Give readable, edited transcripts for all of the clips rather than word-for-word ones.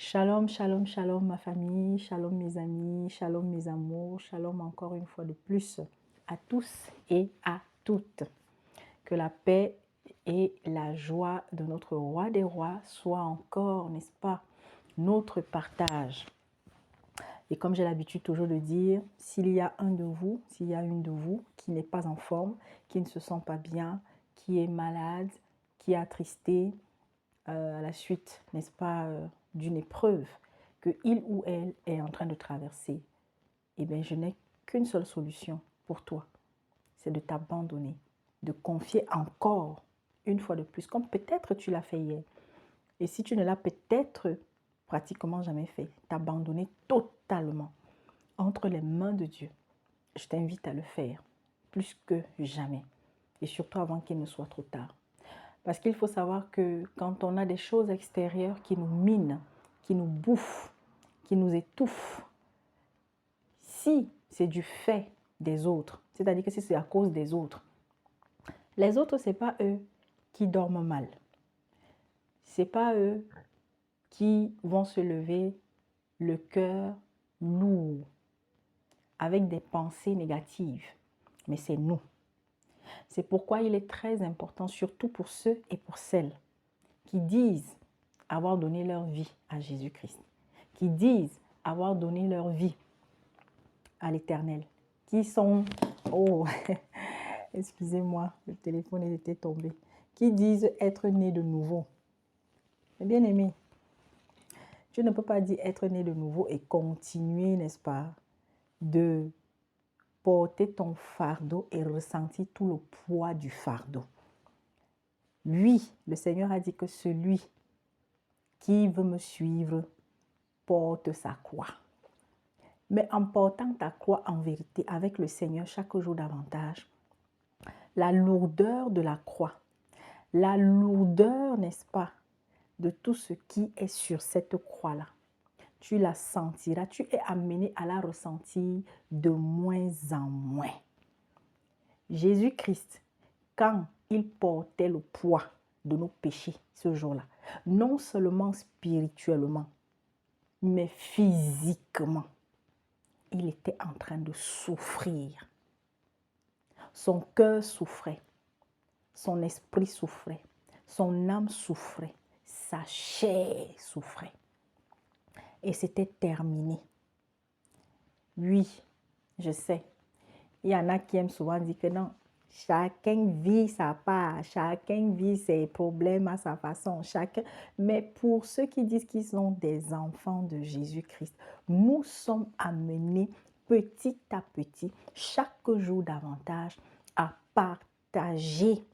Shalom, shalom, shalom ma famille, shalom mes amis, shalom mes amours, shalom encore une fois de plus à tous et à toutes. Que la paix et la joie de notre roi des rois soient encore, n'est-ce pas, notre partage. Et comme j'ai l'habitude toujours de dire, s'il y a un de vous, s'il y a une de vous qui n'est pas en forme, qui ne se sent pas bien, qui est malade, qui est attristé à la suite, n'est-ce pas, d'une épreuve que il ou elle est en train de traverser, eh bien, je n'ai qu'une seule solution pour toi, c'est de t'abandonner, de confier encore une fois de plus, comme peut-être tu l'as fait hier. Et si tu ne l'as peut-être pratiquement jamais fait, t'abandonner totalement entre les mains de Dieu. Je t'invite à le faire plus que jamais. Et surtout avant qu'il ne soit trop tard. Parce qu'il faut savoir que quand on a des choses extérieures qui nous minent, qui nous bouffent, qui nous étouffent, si c'est du fait des autres, c'est-à-dire que si c'est à cause des autres, les autres, ce n'est pas eux qui dorment mal. Ce n'est pas eux qui vont se lever le cœur lourd, avec des pensées négatives, mais c'est nous. C'est pourquoi il est très important, surtout pour ceux et pour celles qui disent avoir donné leur vie à Jésus-Christ, qui disent avoir donné leur vie à l'Éternel, qui sont, oh, excusez-moi, le téléphone était tombé, qui disent être nés de nouveau. Bien aimé, tu ne peux pas dire être né de nouveau et continuer, n'est-ce pas, de porter ton fardeau et ressentir tout le poids du fardeau. Lui, le Seigneur a dit que celui qui veut me suivre porte sa croix. Mais en portant ta croix en vérité avec le Seigneur chaque jour davantage, la lourdeur de la croix, la lourdeur, n'est-ce pas, de tout ce qui est sur cette croix-là, tu la sentiras, tu es amené à la ressentir de moins en moins. Jésus-Christ, quand il portait le poids de nos péchés ce jour-là, non seulement spirituellement, mais physiquement, il était en train de souffrir. Son cœur souffrait, son esprit souffrait, son âme souffrait, sa chair souffrait. Et c'était terminé. Oui, je sais, il y en a qui aiment souvent dire que non, chacun vit sa part, chacun vit ses problèmes à sa façon, Mais pour ceux qui disent qu'ils sont des enfants de Jésus-Christ, nous sommes amenés petit à petit, chaque jour davantage, à partager,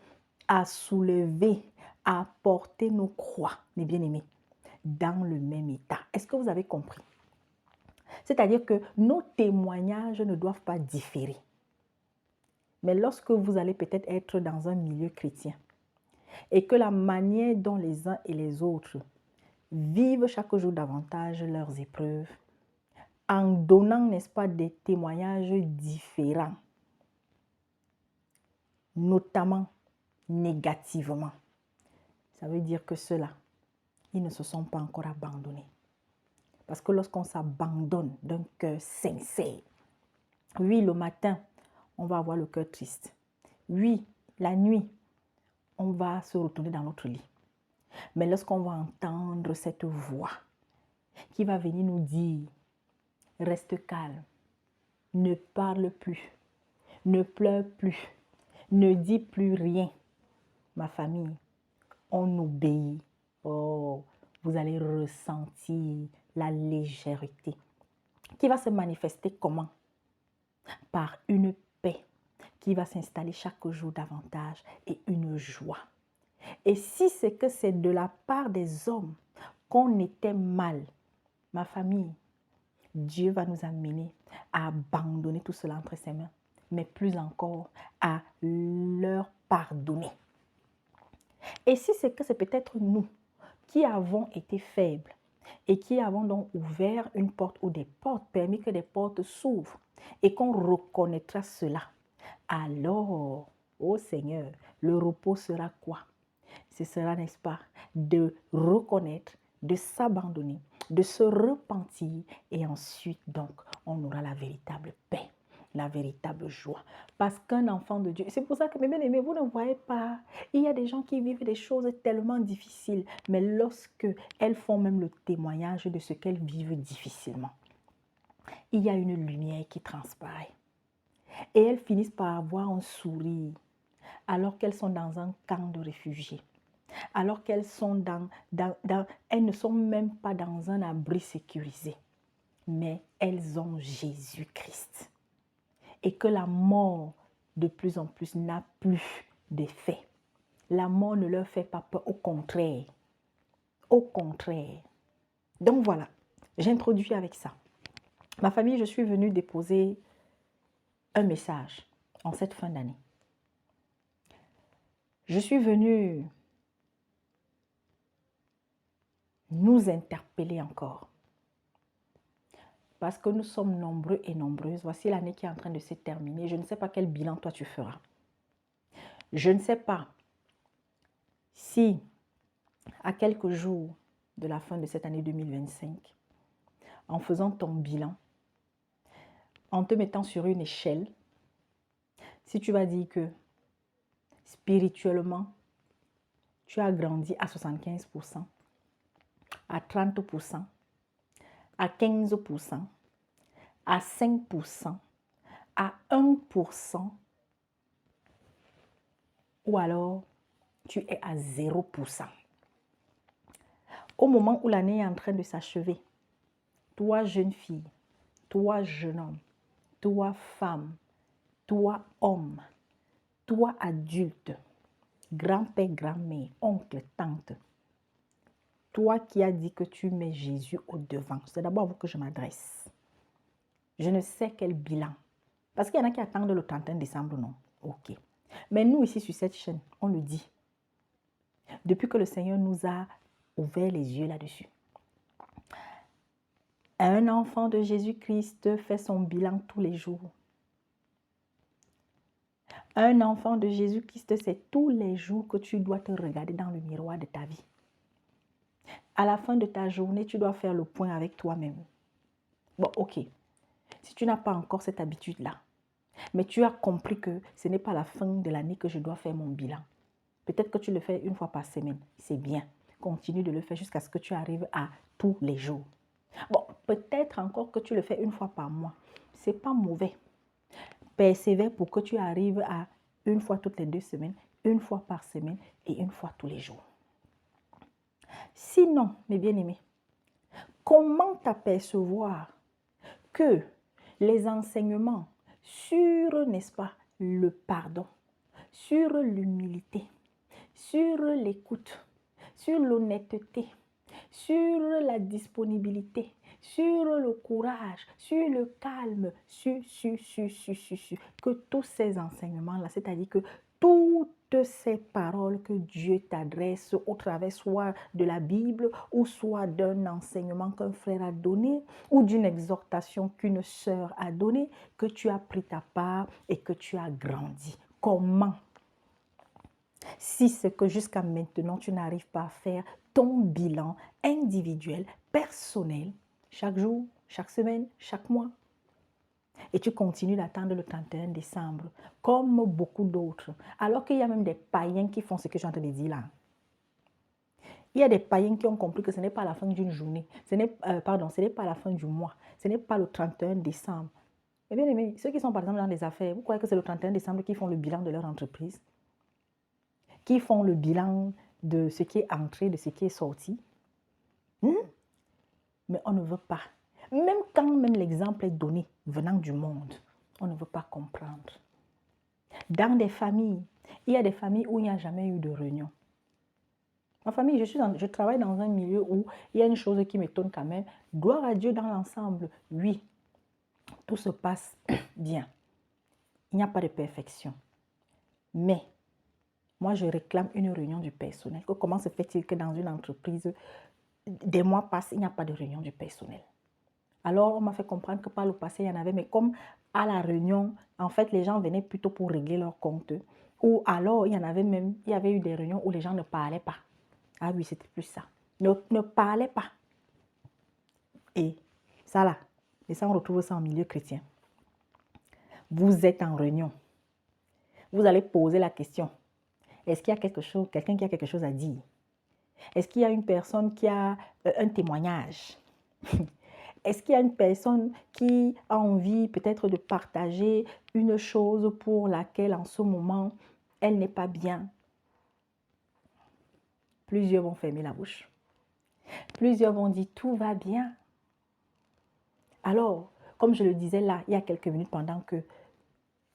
à soulever, à porter nos croix, mes bien-aimés, dans le même état. Est-ce que vous avez compris? C'est-à-dire que nos témoignages ne doivent pas différer. Mais lorsque vous allez peut-être être dans un milieu chrétien et que la manière dont les uns et les autres vivent chaque jour davantage leurs épreuves, en donnant, n'est-ce pas, des témoignages différents, notamment négativement, ça veut dire que ceux-là, ils ne se sont pas encore abandonnés. Parce que lorsqu'on s'abandonne d'un cœur sincère, oui, le matin, on va avoir le cœur triste. Oui, la nuit, on va se retourner dans notre lit. Mais lorsqu'on va entendre cette voix qui va venir nous dire, reste calme, ne parle plus, ne pleure plus, ne dis plus rien, ma famille, on obéit. Oh, vous allez ressentir la légèreté qui va se manifester comment? Par une paix qui va s'installer chaque jour davantage et une joie. Et si c'est que c'est de la part des hommes qu'on était mal, ma famille, Dieu va nous amener à abandonner tout cela entre ses mains, mais plus encore à leur pardonner. Et si c'est que c'est peut-être nous qui avons été faibles et qui avons donc ouvert une porte ou des portes, permis que des portes s'ouvrent et qu'on reconnaîtra cela, alors, ô Seigneur, le repos sera quoi? Ce sera, n'est-ce pas, de reconnaître, de s'abandonner, de se repentir et ensuite donc on aura la véritable paix, la véritable joie. Parce qu'un enfant de Dieu, c'est pour ça que mes bien-aimés, vous ne voyez pas, il y a des gens qui vivent des choses tellement difficiles, mais lorsque elles font même le témoignage de ce qu'elles vivent difficilement, il y a une lumière qui transparaît. Et elles finissent par avoir un sourire alors qu'elles sont dans un camp de réfugiés. Alors qu'elles sont elles ne sont même pas dans un abri sécurisé, mais elles ont Jésus-Christ. Et que la mort, de plus en plus, n'a plus d'effet. La mort ne leur fait pas peur, au contraire. Au contraire. Donc voilà, j'introduis avec ça. Ma famille, je suis venue déposer un message en cette fin d'année. Je suis venue nous interpeller encore. Parce que nous sommes nombreux et nombreuses. Voici l'année qui est en train de se terminer. Je ne sais pas quel bilan toi tu feras. Je ne sais pas si à quelques jours de la fin de cette année 2025, en faisant ton bilan, en te mettant sur une échelle, si tu vas dire que spirituellement, tu as grandi à 75%, à 30%, à 15%, à 5%, à 1%, ou alors tu es à 0%. Au moment où l'année est en train de s'achever, toi jeune fille, toi jeune homme, toi femme, toi homme, toi adulte, grand-père, grand-mère, oncle, tante, toi qui as dit que tu mets Jésus au devant, c'est d'abord à vous que je m'adresse. Je ne sais quel bilan. Parce qu'il y en a qui attendent le 31 décembre, non? Ok. Mais nous ici sur cette chaîne, on le dit. Depuis que le Seigneur nous a ouvert les yeux là-dessus. Un enfant de Jésus-Christ fait son bilan tous les jours. Un enfant de Jésus-Christ, c'est tous les jours que tu dois te regarder dans le miroir de ta vie. À la fin de ta journée, tu dois faire le point avec toi-même. Bon, ok. Si tu n'as pas encore cette habitude-là, mais tu as compris que ce n'est pas à la fin de l'année que je dois faire mon bilan. Peut-être que tu le fais une fois par semaine. C'est bien. Continue de le faire jusqu'à ce que tu arrives à tous les jours. Bon, peut-être encore que tu le fais une fois par mois. Ce n'est pas mauvais. Persévère pour que tu arrives à une fois toutes les 2 semaines, une fois par semaine et une fois tous les jours. Sinon, mes bien-aimés, comment t'apercevoir que les enseignements sur, n'est-ce pas, le pardon, sur l'humilité, sur l'écoute, sur l'honnêteté, sur la disponibilité, sur le courage, sur le calme, que tous ces enseignements-là, c'est-à-dire que toutes ces paroles que Dieu t'adresse au travers soit de la Bible ou soit d'un enseignement qu'un frère a donné ou d'une exhortation qu'une sœur a donnée, que tu as pris ta part et que tu as grandi. Comment? Si c'est que jusqu'à maintenant, tu n'arrives pas à faire ton bilan individuel, personnel, chaque jour, chaque semaine, chaque mois, et tu continues d'attendre le 31 décembre, comme beaucoup d'autres, alors qu'il y a même des païens qui font ce que je suis en train de dire là. Il y a des païens qui ont compris que ce n'est pas la fin d'une journée, ce n'est pas la fin du mois, ce n'est pas le 31 décembre. Mais bien aimé, ceux qui sont par exemple dans les affaires, vous croyez que c'est le 31 décembre qu'ils font le bilan de leur entreprise? Qui font le bilan de ce qui est entré, de ce qui est sorti. Mais on ne veut pas. Même quand même l'exemple est donné venant du monde, on ne veut pas comprendre. Dans des familles, il y a des familles où il n'y a jamais eu de réunion. Ma famille, je travaille dans un milieu où il y a une chose qui m'étonne quand même. Gloire à Dieu dans l'ensemble. Oui, tout se passe bien. Il n'y a pas de perfection. Mais moi, je réclame une réunion du personnel. Comment se fait-il que dans une entreprise, des mois passent, il n'y a pas de réunion du personnel? Alors, on m'a fait comprendre que par le passé, il y en avait, mais comme à la réunion, en fait, les gens venaient plutôt pour régler leur compte. Ou alors, il y avait eu des réunions où les gens ne parlaient pas. Ah oui, c'était plus ça. Ne parlaient pas. Et ça là, et ça on retrouve ça en milieu chrétien. Vous êtes en réunion. Vous allez poser la question. Est-ce qu'il y a quelqu'un qui a quelque chose à dire? Est-ce qu'il y a une personne qui a un témoignage? Est-ce qu'il y a une personne qui a envie peut-être de partager une chose pour laquelle en ce moment, elle n'est pas bien? Plusieurs vont fermer la bouche. Plusieurs vont dire tout va bien. Alors, comme je le disais là, il y a quelques minutes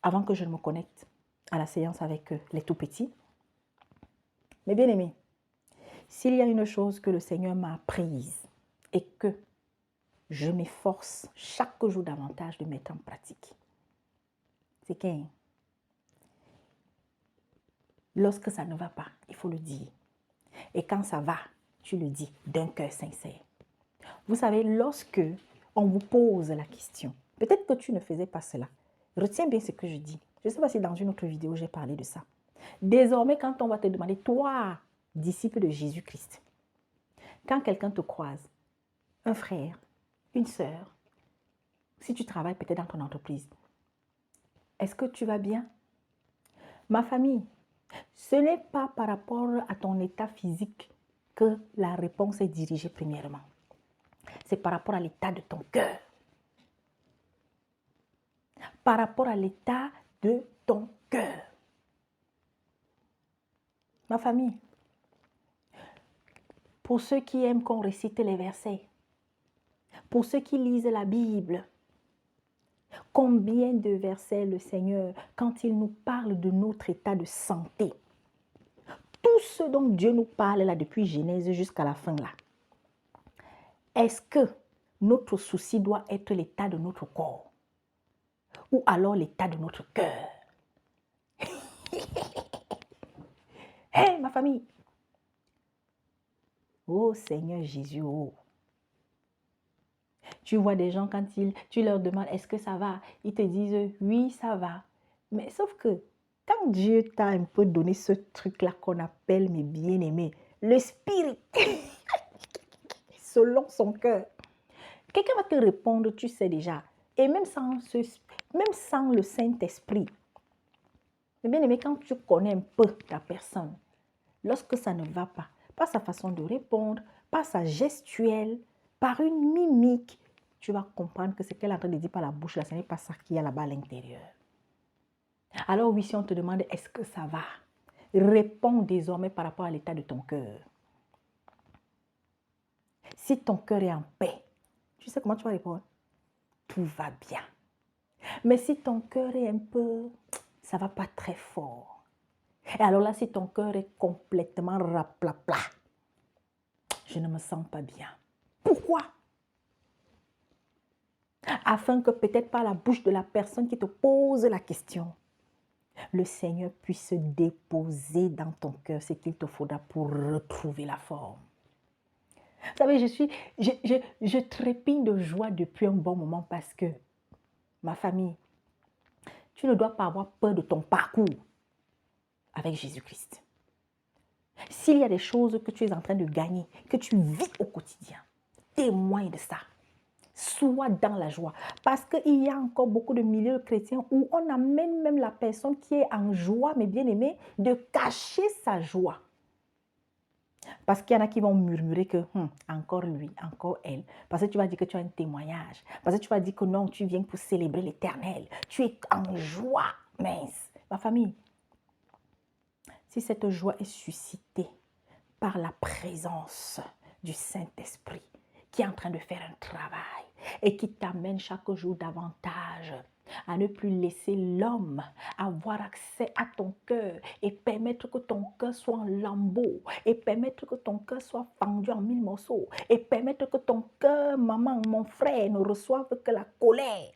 avant que je ne me connecte à la séance avec les tout petits, mes bien-aimés, s'il y a une chose que le Seigneur m'a apprise et que je m'efforce chaque jour davantage de mettre en pratique, c'est que lorsque ça ne va pas, il faut le dire. Et quand ça va, tu le dis d'un cœur sincère. Vous savez, lorsque on vous pose la question, peut-être que tu ne faisais pas cela. Retiens bien ce que je dis. Je ne sais pas si dans une autre vidéo, j'ai parlé de ça. Désormais, quand on va te demander, toi, disciple de Jésus-Christ, quand quelqu'un te croise, un frère, une sœur, si tu travailles peut-être dans ton entreprise, est-ce que tu vas bien? Ma famille, ce n'est pas par rapport à ton état physique que la réponse est dirigée premièrement. C'est par rapport à l'état de ton cœur. Par rapport à l'état de ton cœur. Ma famille, pour ceux qui aiment qu'on récite les versets, pour ceux qui lisent la Bible, combien de versets le Seigneur, quand il nous parle de notre état de santé, tout ce dont Dieu nous parle là depuis Genèse jusqu'à la fin là, est-ce que notre souci doit être l'état de notre corps ou alors l'état de notre cœur? Hé, ma famille! Oh Seigneur Jésus, oh! Tu vois des gens quand tu leur demandes est-ce que ça va? Ils te disent oui, ça va. Mais sauf que quand Dieu t'a un peu donné ce truc-là qu'on appelle mes bien-aimés, le spirit, selon son cœur, quelqu'un va te répondre, tu sais déjà. Et même sans le Saint-Esprit, mes bien-aimés, quand tu connais un peu ta personne, lorsque ça ne va pas, par sa façon de répondre, par sa gestuelle, par une mimique, tu vas comprendre que ce qu'elle est en train de dire par la bouche, là, ce n'est pas ça qu'il y a là-bas à l'intérieur. Alors oui, si on te demande est-ce que ça va, réponds désormais par rapport à l'état de ton cœur. Si ton cœur est en paix, tu sais comment tu vas répondre? Tout va bien. Mais si ton cœur est un peu, ça ne va pas très fort. Et alors là, si ton cœur est complètement raplapla, je ne me sens pas bien. Pourquoi? Afin que peut-être par la bouche de la personne qui te pose la question, le Seigneur puisse déposer dans ton cœur ce qu'il te faudra pour retrouver la forme. Vous savez, je trépigne de joie depuis un bon moment parce que, ma famille, tu ne dois pas avoir peur de ton parcours avec Jésus-Christ. S'il y a des choses que tu es en train de gagner, que tu vis au quotidien, témoigne de ça. Sois dans la joie. Parce qu'il y a encore beaucoup de milieux chrétiens où on amène même la personne qui est en joie, mes bien-aimés, de cacher sa joie. Parce qu'il y en a qui vont murmurer que encore lui, encore elle. Parce que tu vas dire que tu as un témoignage. Parce que tu vas dire que non, tu viens pour célébrer l'Éternel. Tu es en joie, mince. Ma famille, si cette joie est suscitée par la présence du Saint-Esprit qui est en train de faire un travail et qui t'amène chaque jour davantage à ne plus laisser l'homme avoir accès à ton cœur et permettre que ton cœur soit en lambeaux et permettre que ton cœur soit fendu en 1000 morceaux et permettre que ton cœur, maman, mon frère, ne reçoive que la colère.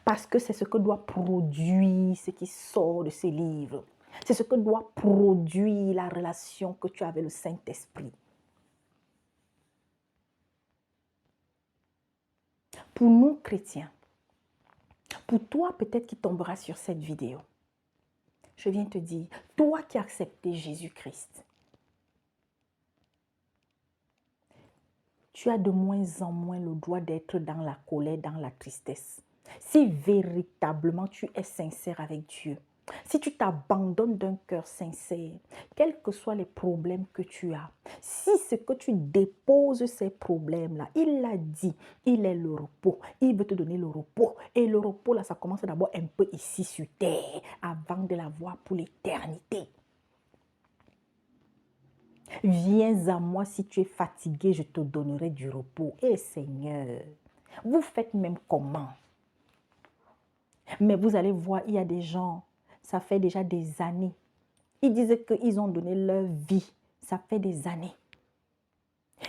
Parce que c'est ce que doit produire ce qui sort de ces livres. C'est ce que doit produire la relation que tu as avec le Saint-Esprit. Pour nous, chrétiens, pour toi peut-être qui tombera sur cette vidéo, je viens te dire, toi qui as accepté Jésus-Christ, tu as de moins en moins le droit d'être dans la colère, dans la tristesse. Si véritablement tu es sincère avec Dieu, si tu t'abandonnes d'un cœur sincère, quels que soient les problèmes que tu as, si ce que tu déposes ces problèmes-là, il l'a dit, il est le repos, il veut te donner le repos. Et le repos, là, ça commence d'abord un peu ici sur terre, avant de l'avoir pour l'éternité. Viens à moi si tu es fatigué, je te donnerai du repos. Eh Seigneur, vous faites même comment? Mais vous allez voir, il y a des gens, ça fait déjà des années. Ils disaient qu'ils ont donné leur vie. Ça fait des années.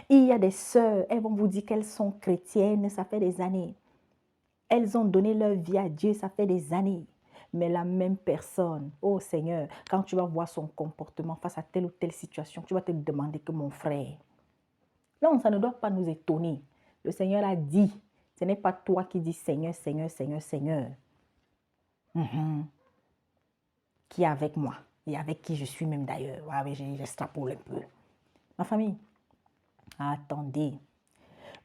Il y a des sœurs, elles vont vous dire qu'elles sont chrétiennes. Ça fait des années. Elles ont donné leur vie à Dieu. Ça fait des années. Mais la même personne, oh Seigneur, quand tu vas voir son comportement face à telle ou telle situation, tu vas te demander que mon frère. Non, ça ne doit pas nous étonner. Le Seigneur a dit, ce n'est pas toi qui dis Seigneur, Seigneur, Seigneur, Seigneur. Qui est avec moi et avec qui je suis même d'ailleurs. Voilà, j'extrapole un peu. Ma famille, attendez.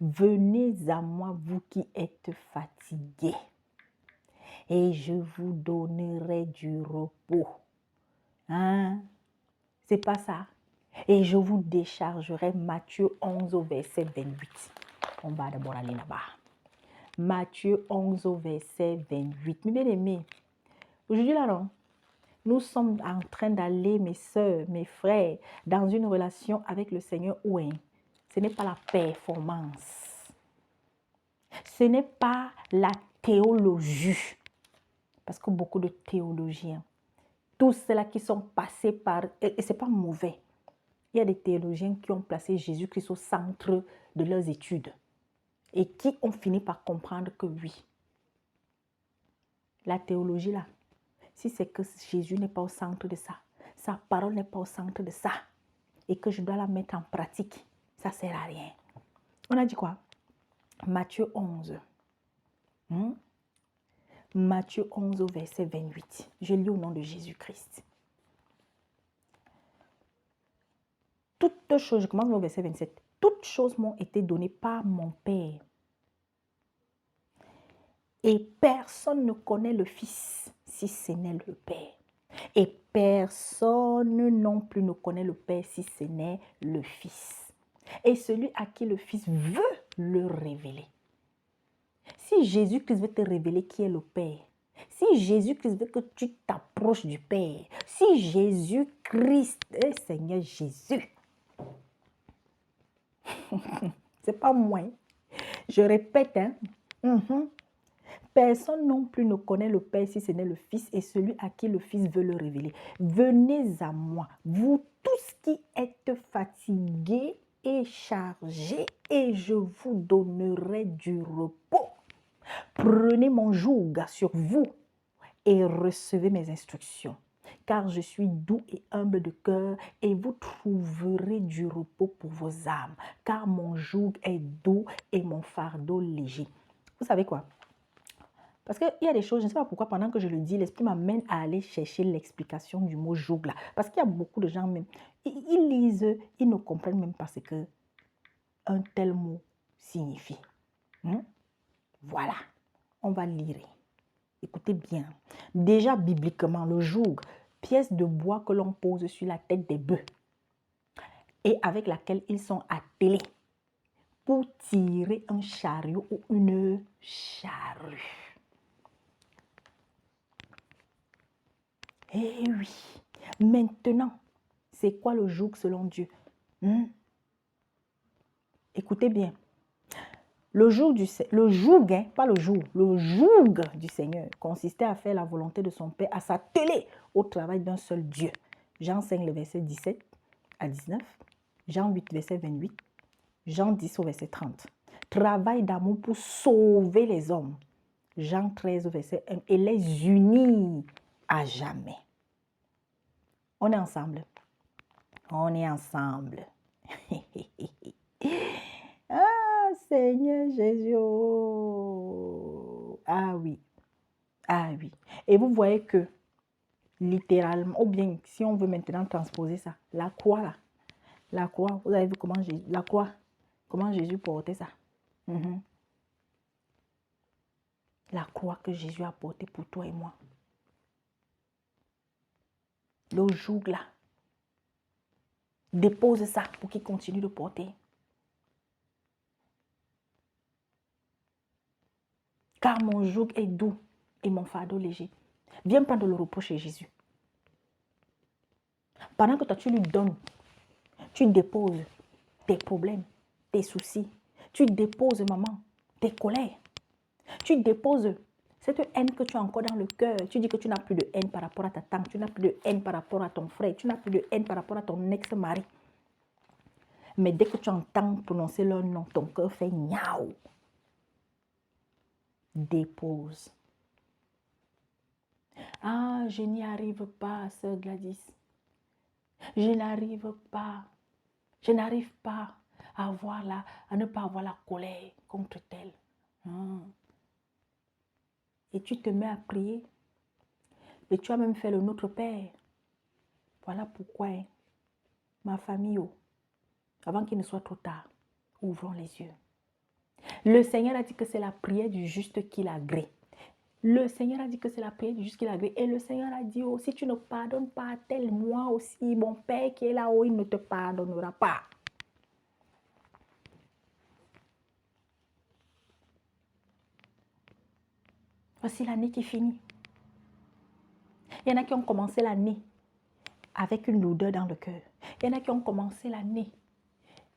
Venez à moi, vous qui êtes fatigués, et je vous donnerai du repos. Hein? C'est pas ça. Et je vous déchargerai. Matthieu 11 au verset 28. On va d'abord aller là-bas. Matthieu 11 au verset 28. Mes bien-aimés, aujourd'hui là, non? Nous sommes en train d'aller, mes soeurs, mes frères, dans une relation avec le Seigneur où ce n'est pas la performance. Ce n'est pas la théologie. Parce que beaucoup de théologiens, tous ceux-là qui sont passés par... Et ce n'est pas mauvais. Il y a des théologiens qui ont placé Jésus-Christ au centre de leurs études et qui ont fini par comprendre que oui, la théologie là, si c'est que Jésus n'est pas au centre de ça, sa parole n'est pas au centre de ça, et que je dois la mettre en pratique, ça ne sert à rien. On a dit quoi? Matthieu 11. Matthieu 11 au verset 28. Je lis au nom de Jésus-Christ. Toutes choses, je commence au verset 27. Toutes choses m'ont été données par mon Père. Et personne ne connaît le Fils si ce n'est le Père. Et personne non plus ne connaît le Père si ce n'est le Fils. Et celui à qui le Fils veut le révéler. Si Jésus-Christ veut te révéler qui est le Père, si Jésus-Christ veut que tu t'approches du Père, si Jésus-Christ, Seigneur Jésus, c'est pas moi, je répète, personne non plus ne connaît le Père si ce n'est le Fils et celui à qui le Fils veut le révéler. Venez à moi, vous tous qui êtes fatigués et chargés, et je vous donnerai du repos. Prenez mon joug sur vous et recevez mes instructions, car je suis doux et humble de cœur, et vous trouverez du repos pour vos âmes, car mon joug est doux et mon fardeau léger. Vous savez quoi? Parce qu'il y a des choses, je ne sais pas pourquoi, pendant que je le dis, l'esprit m'amène à aller chercher l'explication du mot joug là. Parce qu'il y a beaucoup de gens, même, ils lisent, ils ne comprennent même pas ce que un tel mot signifie. Voilà, on va lire. Écoutez bien. Déjà bibliquement, le joug, pièce de bois que l'on pose sur la tête des bœufs et avec laquelle ils sont attelés pour tirer un chariot ou une charrue. Eh oui. Maintenant, c'est quoi le joug selon Dieu? Écoutez bien. Le joug, pas le joug, le joug du Seigneur consistait à faire la volonté de son Père, à s'atteler au travail d'un seul Dieu. Jean 5, le verset 17 à 19, Jean 8, verset 28, Jean 10 au verset 30. Travail d'amour pour sauver les hommes. Jean 13 au verset 1, et les unir à jamais. On est ensemble. On est ensemble. Ah, Seigneur Jésus. Ah oui. Ah oui. Et vous voyez que, littéralement, ou bien, si on veut maintenant transposer ça, la croix là, la croix, vous avez vu comment j'ai... La croix, Comment Jésus portait ça? La croix que Jésus a portée pour toi et moi. Le joug là. Dépose ça pour qu'il continue de porter. Car mon joug est doux et mon fardeau léger. Viens prendre le repos chez Jésus. Pendant que toi tu lui donnes, tu déposes tes problèmes, tes soucis. Tu déposes, maman, tes colères. Tu déposes cette haine que tu as encore dans le cœur. Tu dis que tu n'as plus de haine par rapport à ta tante. Tu n'as plus de haine par rapport à ton frère. Tu n'as plus de haine par rapport à ton ex-mari. Mais dès que tu entends prononcer leur nom, ton cœur fait niaou. Dépose. Ah, je n'y arrive pas, sœur Gladys. Je n'arrive pas. Je n'arrive pas à ne pas avoir la colère contre tel. Et tu te mets à prier. Et tu as même fait le Notre Père. Voilà pourquoi, ma famille, avant qu'il ne soit trop tard, ouvrons les yeux. Le Seigneur a dit que c'est la prière du juste qui l'agrée. Le Seigneur a dit que c'est la prière du juste qui l'agrée. Et le Seigneur a dit, si tu ne pardonnes pas à tel, moi aussi, mon Père qui est là-haut, il ne te pardonnera pas. Voici l'année qui finit. Il y en a qui ont commencé l'année avec une lourdeur dans le cœur. Il y en a qui ont commencé l'année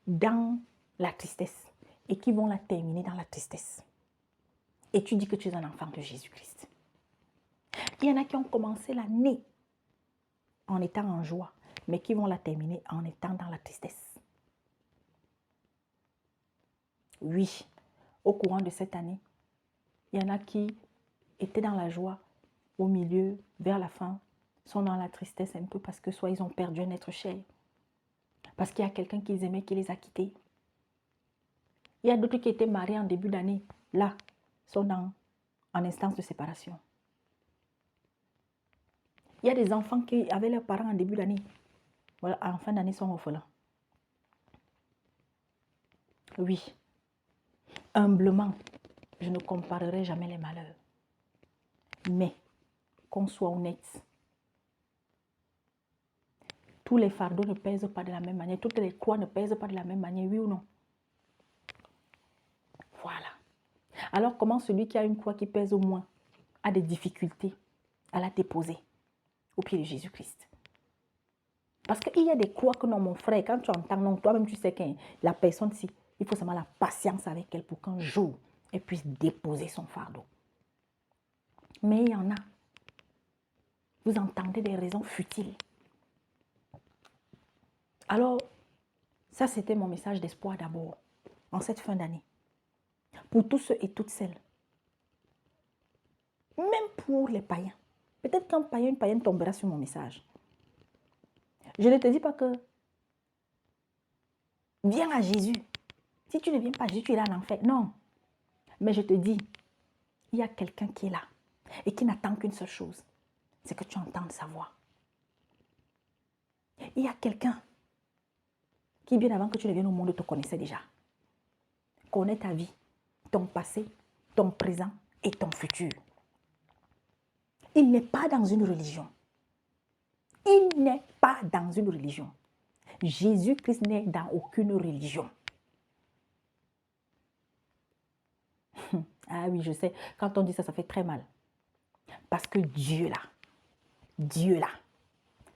dans la tristesse et qui vont la terminer dans la tristesse. Et tu dis que tu es un enfant de Jésus-Christ. Il y en a qui ont commencé l'année en étant en joie, mais qui vont la terminer en étant dans la tristesse. Oui, au courant de cette année, il y en a qui étaient dans la joie, au milieu, vers la fin, sont dans la tristesse un peu parce que soit ils ont perdu un être cher, parce qu'il y a quelqu'un qu'ils aimaient qui les a quittés. Il y a d'autres qui étaient mariés en début d'année, là, sont en instance de séparation. Il y a des enfants qui avaient leurs parents en début d'année, voilà, en fin d'année sont orphelins. Oui, humblement, je ne comparerai jamais les malheurs. Mais, qu'on soit honnête, tous les fardeaux ne pèsent pas de la même manière, toutes les croix ne pèsent pas de la même manière, oui ou non? Voilà. Alors, comment celui qui a une croix qui pèse au moins a des difficultés à la déposer au pied de Jésus-Christ? Parce qu'il y a des croix que non, mon frère, quand tu entends, non, toi-même tu sais que la personne, si, il faut seulement la patience avec elle pour qu'un jour, elle puisse déposer son fardeau. Mais il y en a. Vous entendez des raisons futiles. Alors, ça c'était mon message d'espoir d'abord, en cette fin d'année. Pour tous ceux et toutes celles. Même pour les païens. Peut-être qu'un païen, une païenne tombera sur mon message. Je ne te dis pas que viens à Jésus. Si tu ne viens pas à Jésus, tu iras en enfer. Non. Mais je te dis, il y a quelqu'un qui est là et qui n'attend qu'une seule chose. C'est que tu entendes sa voix. Il y a quelqu'un qui, bien avant que tu ne viennes au monde, te connaissait déjà. Connaît ta vie, ton passé, ton présent et ton futur. Il n'est pas dans une religion. Il n'est pas dans une religion. Jésus-Christ n'est dans aucune religion. Ah oui, je sais, quand on dit ça, ça fait très mal. Parce que Dieu là,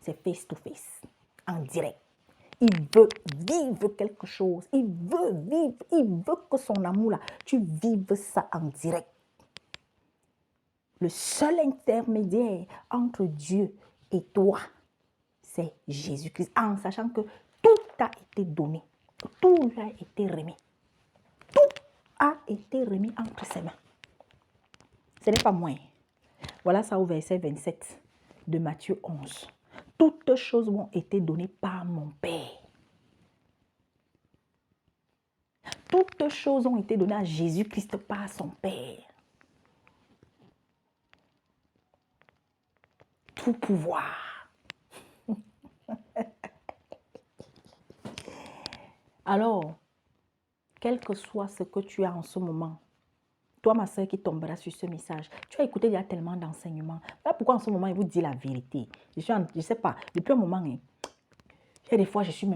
c'est face to face, en direct. Il veut vivre quelque chose. Il veut que son amour là, tu vives ça en direct. Le seul intermédiaire entre Dieu et toi, c'est Jésus-Christ. En sachant que tout a été donné. Tout a été remis. Tout a été remis entre ses mains. Ce n'est pas moi. Voilà ça au verset 27 de Matthieu 11. Toutes choses m'ont été données par mon Père. Toutes choses ont été données à Jésus-Christ par son Père. Tout pouvoir. Alors, quel que soit ce que tu as en ce moment, toi, ma soeur qui tombera sur ce message, tu as écouté il y a tellement d'enseignements. Voilà pourquoi en ce moment, il vous dit la vérité. Je ne sais pas, depuis un moment, hein, il y a des fois, je suis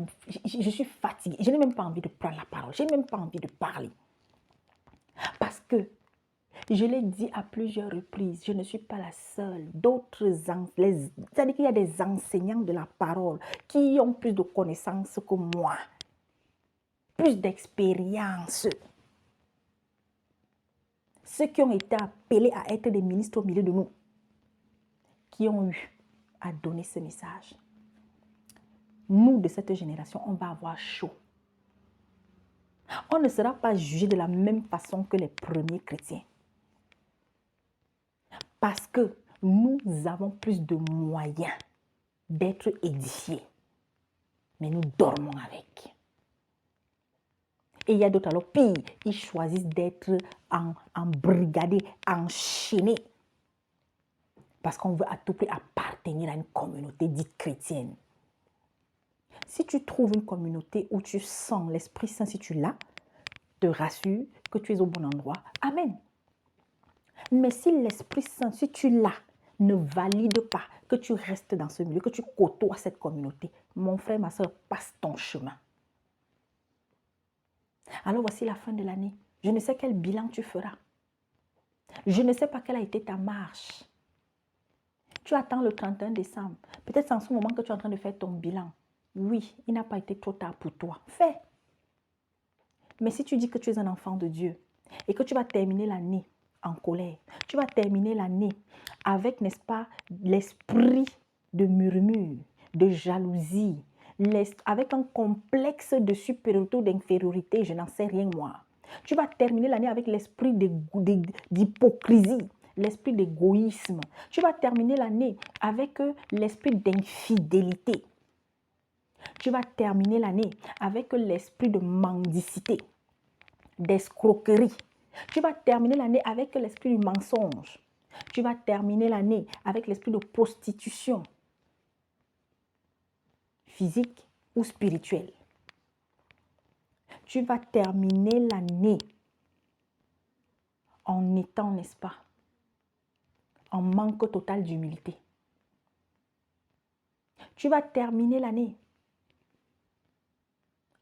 fatiguée. Je n'ai même pas envie de prendre la parole. Je n'ai même pas envie de parler. Parce que, je l'ai dit à plusieurs reprises, je ne suis pas la seule. C'est-à-dire qu'il y a des enseignants de la parole qui ont plus de connaissances que moi, plus d'expérience. Ceux qui ont été appelés à être des ministres au milieu de nous, qui ont eu à donner ce message. Nous, de cette génération, on va avoir chaud. On ne sera pas jugé de la même façon que les premiers chrétiens. Parce que nous avons plus de moyens d'être édifiés. Mais nous dormons avec. Et il y a d'autres, alors pire, ils choisissent d'être embrigadés, enchaînés. Parce qu'on veut à tout prix appartenir à une communauté dite chrétienne. Si tu trouves une communauté où tu sens l'Esprit Saint, si tu l'as, te rassure que tu es au bon endroit. Amen. Mais si l'Esprit Saint, si tu l'as, ne valide pas que tu restes dans ce milieu, que tu côtoies cette communauté, mon frère, ma soeur, passe ton chemin. Alors voici la fin de l'année. Je ne sais quel bilan tu feras. Je ne sais pas quelle a été ta marche. Tu attends le 31 décembre. Peut-être c'est en ce moment que tu es en train de faire ton bilan. Oui, il n'a pas été trop tard pour toi. Fais. Mais si tu dis que tu es un enfant de Dieu et que tu vas terminer l'année en colère, tu vas terminer l'année avec, n'est-ce pas, l'esprit de murmure, de jalousie, avec un complexe de supériorité ou d'infériorité, je n'en sais rien moi. Tu vas terminer l'année avec l'esprit d'hypocrisie, l'esprit d'égoïsme. Tu vas terminer l'année avec l'esprit d'infidélité. Tu vas terminer l'année avec l'esprit de mendicité, d'escroquerie. Tu vas terminer l'année avec l'esprit du mensonge. Tu vas terminer l'année avec l'esprit de prostitution, physique ou spirituelle. Tu vas terminer l'année en étant, n'est-ce pas, en manque total d'humilité. Tu vas terminer l'année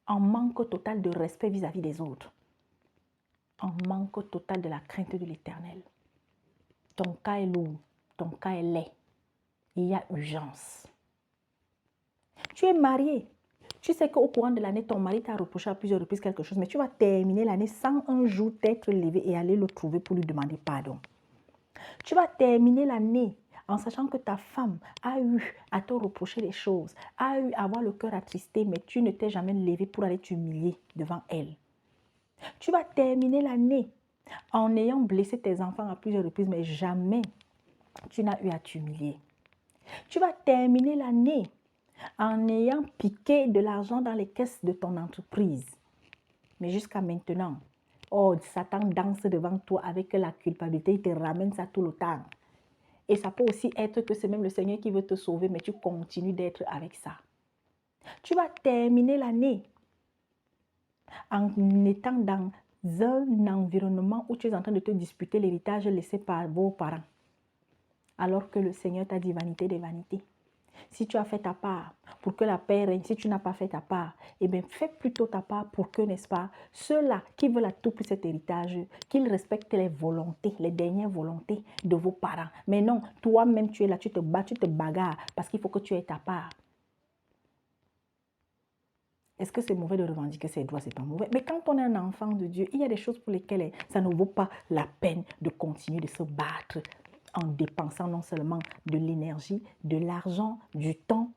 en manque total de respect vis-à-vis des autres, en manque total de la crainte de l'Éternel. Ton cas est lourd, ton cas est laid. Il y a urgence. Tu es marié. Tu sais qu'au courant de l'année, ton mari t'a reproché à plusieurs reprises quelque chose, mais tu vas terminer l'année sans un jour t'être levé et aller le trouver pour lui demander pardon. Tu vas terminer l'année en sachant que ta femme a eu à te reprocher des choses, a eu à avoir le cœur attristé, mais tu ne t'es jamais levé pour aller t'humilier devant elle. Tu vas terminer l'année en ayant blessé tes enfants à plusieurs reprises, mais jamais tu n'as eu à t'humilier. Tu vas terminer l'année en ayant piqué de l'argent dans les caisses de ton entreprise. Mais jusqu'à maintenant, oh, Satan danse devant toi avec la culpabilité, il te ramène ça tout le temps. Et ça peut aussi être que c'est même le Seigneur qui veut te sauver, mais tu continues d'être avec ça. Tu vas terminer l'année en étant dans un environnement où tu es en train de te disputer l'héritage laissé par vos parents. Alors que le Seigneur t'a dit vanité des vanités. Si tu as fait ta part pour que la paix règne, si tu n'as pas fait ta part, eh bien fais plutôt ta part pour que, n'est-ce pas, ceux-là qui veulent à tout prix cet héritage, qu'ils respectent les volontés, les dernières volontés de vos parents. Mais non, toi-même tu es là, tu te bats, tu te bagarres parce qu'il faut que tu aies ta part. Est-ce que c'est mauvais de revendiquer ses droits? C'est pas mauvais. Mais quand on est un enfant de Dieu, il y a des choses pour lesquelles ça ne vaut pas la peine de continuer de se battre en dépensant non seulement de l'énergie, de l'argent, du temps.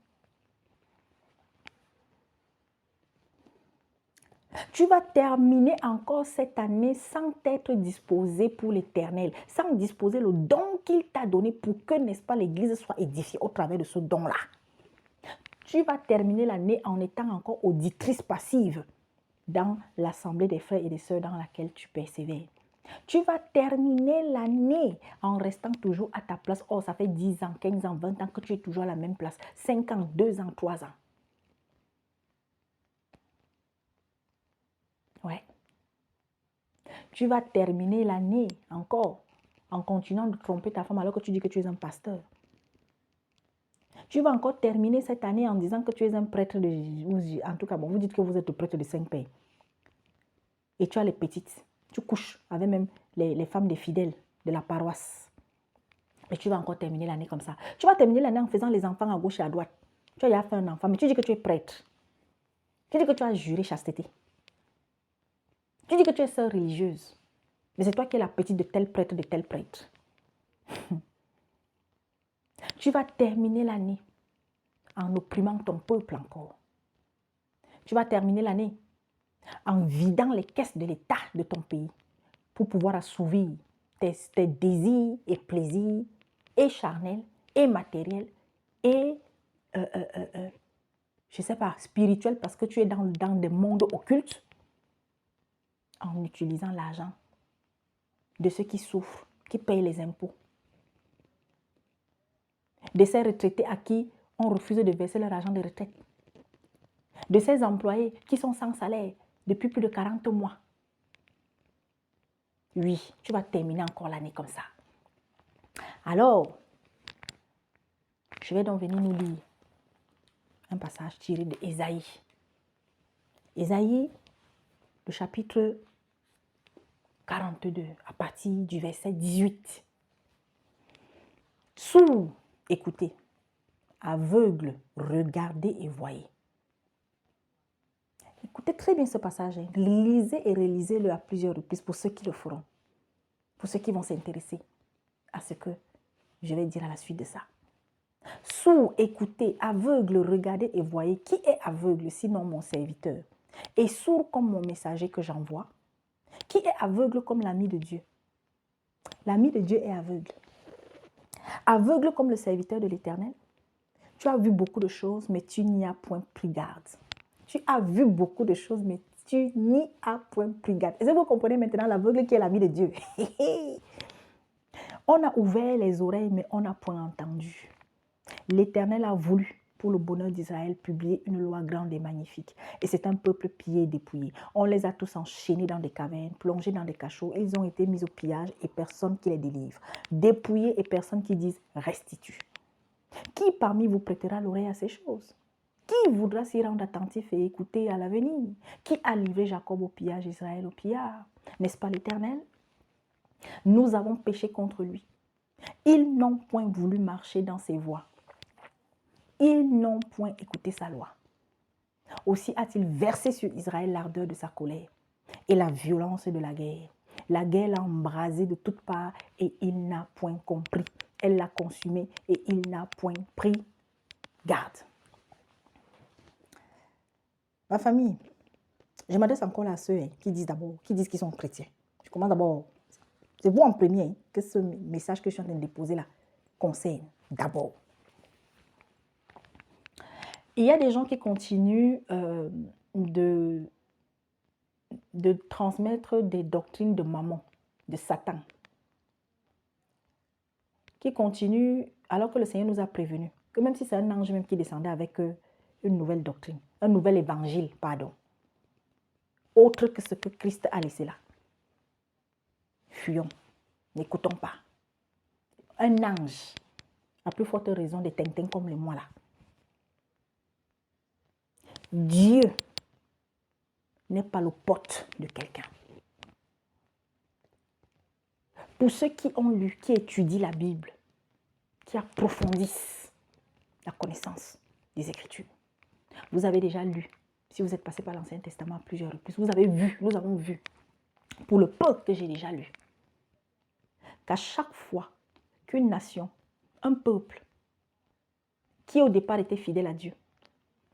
Tu vas terminer encore cette année sans être disposé pour l'Éternel, sans disposer le don qu'il t'a donné pour que, n'est-ce pas, l'Église soit édifiée au travers de ce don-là. Tu vas terminer l'année en étant encore auditrice passive dans l'assemblée des frères et des sœurs dans laquelle tu persévères. Tu vas terminer l'année en restant toujours à ta place. Oh, ça fait 10 ans, 15 ans, 20 ans que tu es toujours à la même place. 5 ans, 2 ans, 3 ans. Ouais. Tu vas terminer l'année encore en continuant de tromper ta femme alors que tu dis que tu es un pasteur. Tu vas encore terminer cette année en disant que tu es un prêtre de... En tout cas, bon, vous dites que vous êtes le prêtre de Saint-Père. Et tu as les petites. Tu couches avec même les femmes des fidèles de la paroisse. Et tu vas encore terminer l'année comme ça. Tu vas terminer l'année en faisant les enfants à gauche et à droite. Tu as déjà fait un enfant, mais tu dis que tu es prêtre. Tu dis que tu as juré chasteté. Tu dis que tu es sœur religieuse. Mais c'est toi qui es la petite de tel prêtre, de tel prêtre. Tu vas terminer l'année en opprimant ton peuple encore. Tu vas terminer l'année en vidant les caisses de l'État de ton pays pour pouvoir assouvir tes désirs et plaisirs et charnels et matériels et, je ne sais pas, spirituels parce que tu es dans des mondes occultes en utilisant l'argent de ceux qui souffrent, qui payent les impôts, de ces retraités à qui on refuse de verser leur argent de retraite, de ces employés qui sont sans salaire depuis plus de 40 mois. Oui, tu vas terminer encore l'année comme ça. Alors, je vais donc venir nous lire un passage tiré de Ésaïe. Ésaïe, le chapitre 42, à partir du verset 18. Sourds, écoutez. Aveugle, regardez et voyez. Écoutez très bien ce passage. Lisez et relisez-le à plusieurs reprises pour ceux qui le feront. Pour ceux qui vont s'intéresser à ce que je vais dire à la suite de ça. Sourds, écoutez, aveugle, regardez et voyez. Qui est aveugle sinon mon serviteur? Et sourd comme mon messager que j'envoie? Qui est aveugle comme l'ami de Dieu? L'ami de Dieu est aveugle. Aveugle comme le serviteur de l'Éternel. Tu as vu beaucoup de choses, mais tu n'y as point pris garde. Tu as vu beaucoup de choses, mais tu n'y as point pris garde. Est-ce que vous comprenez maintenant l'aveugle qui est l'ami de Dieu? On a ouvert les oreilles, mais on n'a point entendu. L'Éternel a voulu, pour le bonheur d'Israël, publier une loi grande et magnifique. Et c'est un peuple pillé et dépouillé. On les a tous enchaînés dans des cavernes, plongés dans des cachots. Ils ont été mis au pillage et personne qui les délivre. Dépouillés et personne qui dise restitue. Qui parmi vous prêtera l'oreille à ces choses? Qui voudra s'y rendre attentif et écouter à l'avenir? Qui a livré Jacob au pillage, Israël au pillard? N'est-ce pas l'Éternel? Nous avons péché contre lui. Ils n'ont point voulu marcher dans ses voies. Ils n'ont point écouté sa loi. Aussi a-t-il versé sur Israël l'ardeur de sa colère et la violence de la guerre. La guerre l'a embrasé de toutes parts et il n'a point compris. Elle l'a consumé et il n'a point pris garde. Ma famille, je m'adresse encore à ceux qui disent qu'ils sont chrétiens. Je commence d'abord, c'est vous en premier que ce message que je suis en train de déposer là concerne d'abord. Il y a des gens qui continuent de transmettre des doctrines de mammon, de Satan, qui continuent alors que le Seigneur nous a prévenus que même si c'est un ange même qui descendait avec une nouvelle doctrine, un nouvel évangile, pardon, autre que ce que Christ a laissé là. Fuyons, n'écoutons pas. Un ange, à plus forte raison des tintins comme les moi là. Dieu n'est pas le pote de quelqu'un. Pour ceux qui ont lu, qui étudient la Bible, qui approfondissent la connaissance des Écritures, vous avez déjà lu, si vous êtes passé par l'Ancien Testament à plusieurs reprises, vous avez vu, nous avons vu, pour le peu que j'ai déjà lu, qu'à chaque fois qu'une nation, un peuple, qui au départ était fidèle à Dieu,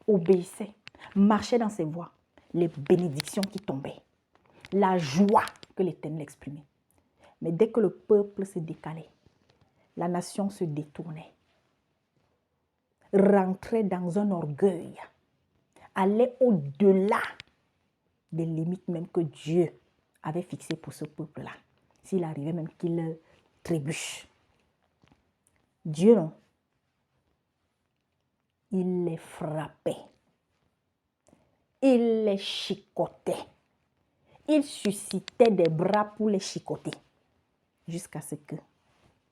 obéissait, marchait dans ses voies, les bénédictions qui tombaient, la joie que l'Éternel exprimait. Mais dès que le peuple se décalait, la nation se détournait, rentrait dans un orgueil, allait au-delà des limites même que Dieu avait fixées pour ce peuple-là. S'il arrivait même qu'il trébuche. Dieu, non, il les frappait, il les chicotait, il suscitait des bras pour les chicoter. Jusqu'à ce que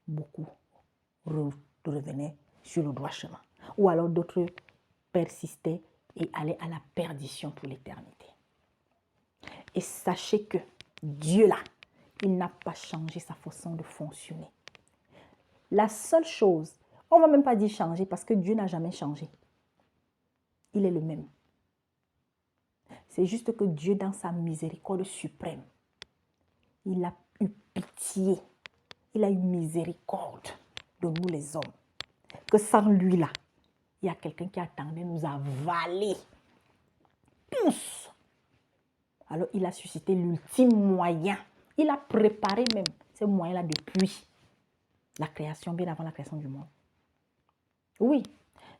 beaucoup revenaient sur le droit chemin. Ou alors d'autres persistaient et allaient à la perdition pour l'éternité. Et sachez que Dieu là, il n'a pas changé sa façon de fonctionner. La seule chose, on ne va même pas dire changer parce que Dieu n'a jamais changé. Il est le même. C'est juste que Dieu, dans sa miséricorde suprême, il a eu pitié, il a eu miséricorde de nous les hommes. Que sans lui là, il y a quelqu'un qui attendait nous avaler. Tous. Alors il a suscité l'ultime moyen. Il a préparé même ces moyens-là depuis la création, bien avant la création du monde. Oui,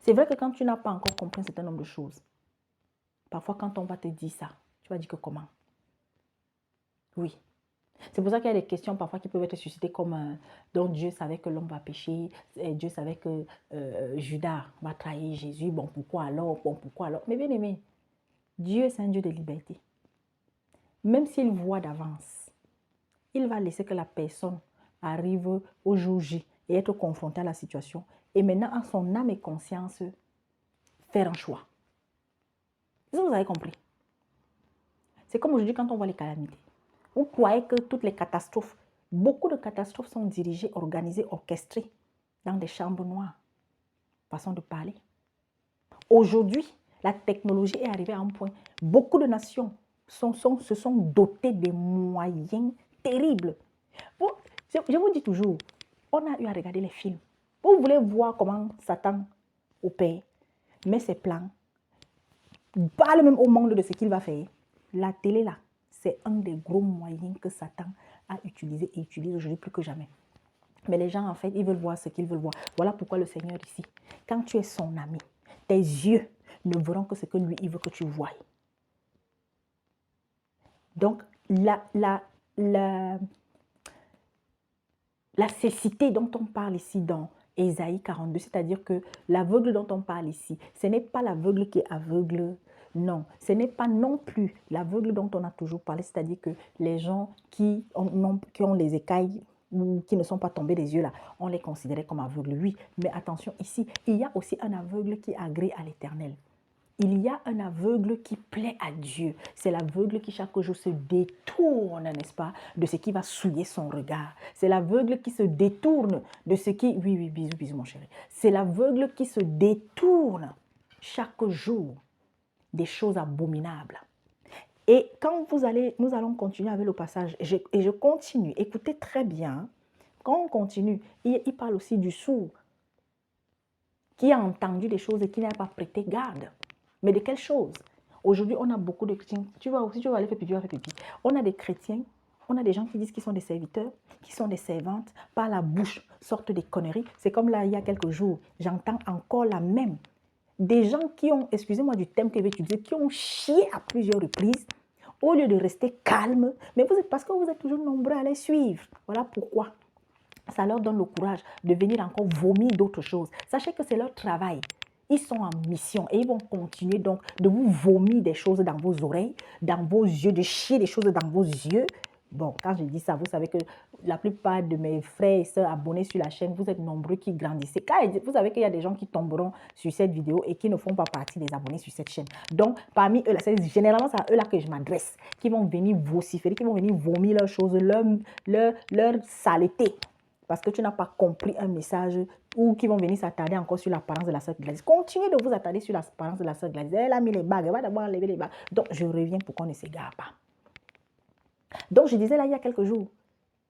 c'est vrai que quand tu n'as pas encore compris un certain nombre de choses, parfois quand on va te dire ça, tu vas dire que comment? Oui. C'est pour ça qu'il y a des questions parfois qui peuvent être suscitées comme donc Dieu savait que l'homme va pécher, et Dieu savait que Judas va trahir Jésus, bon pourquoi alors, bon pourquoi alors? Mais bien aimé, Dieu c'est un Dieu de liberté. Même s'il voit d'avance, il va laisser que la personne arrive au jour J et être confrontée à la situation. Et maintenant, en son âme et conscience, faire un choix. Est-ce que vous avez compris? C'est comme aujourd'hui quand on voit les calamités. Vous croyez que toutes les catastrophes, beaucoup de catastrophes sont dirigées, organisées, orchestrées dans des chambres noires. Façon de parler. Aujourd'hui, la technologie est arrivée à un point. Beaucoup de nations se sont dotées des moyens terribles. Bon, je vous dis toujours, on a eu à regarder les films. Vous voulez voir comment Satan opère, met ses plans, parle même au monde de ce qu'il va faire. La télé là, c'est un des gros moyens que Satan a utilisé et utilise aujourd'hui plus que jamais. Mais les gens en fait, ils veulent voir ce qu'ils veulent voir. Voilà pourquoi le Seigneur ici, quand tu es son ami, tes yeux ne verront que ce que lui, il veut que tu voies. Donc, la cécité dont on parle ici dans Ésaïe 42, c'est-à-dire que l'aveugle dont on parle ici, ce n'est pas l'aveugle qui est aveugle, non. Ce n'est pas non plus l'aveugle dont on a toujours parlé, c'est-à-dire que les gens qui ont les écailles ou qui ne sont pas tombés des yeux là, on les considérait comme aveugles, oui. Mais attention, ici, il y a aussi un aveugle qui agrée à l'Éternel. Il y a un aveugle qui plaît à Dieu. C'est l'aveugle qui chaque jour se détourne, n'est-ce pas, de ce qui va souiller son regard. C'est l'aveugle qui se détourne de ce qui... Oui, oui, bisous, bisous, mon chéri. C'est l'aveugle qui se détourne chaque jour des choses abominables. Et quand nous allons continuer avec le passage, et je continue, écoutez très bien, quand on continue, il parle aussi du sourd, qui a entendu des choses et qui n'a pas prêté garde. Mais de quelles choses? Aujourd'hui, on a beaucoup de chrétiens. Tu vas aussi, tu vas aller faire pipi, tu vas faire pipi. On a des chrétiens, on a des gens qui disent qu'ils sont des serviteurs, qui sont des servantes, par la bouche, sortent des conneries. C'est comme là, il y a quelques jours, j'entends encore la même. Des gens qui ont, excusez-moi du thème que je vais utiliser, qui ont chié à plusieurs reprises, au lieu de rester calme, mais parce que vous êtes toujours nombreux à les suivre. Voilà pourquoi. Ça leur donne le courage de venir encore vomir d'autres choses. Sachez que c'est leur travail. Ils sont en mission et ils vont continuer donc de vous vomir des choses dans vos oreilles, dans vos yeux, de chier des choses dans vos yeux. Bon, quand je dis ça, vous savez que la plupart de mes frères et sœurs abonnés sur la chaîne, vous êtes nombreux qui grandissez. Vous savez qu'il y a des gens qui tomberont sur cette vidéo et qui ne font pas partie des abonnés sur cette chaîne. Donc, parmi eux, c'est généralement à eux là que je m'adresse, qui vont venir vociférer, qui vont venir vomir leurs choses, leur saleté. Parce que tu n'as pas compris un message ou qui vont venir s'attarder encore sur l'apparence de la sœur Gladys. Continuez de vous attarder sur l'apparence de la sœur Gladys. Elle a mis les bagues, elle va d'abord enlever les bagues. Donc, je reviens pour qu'on ne s'égare pas. Donc, je disais là, il y a quelques jours,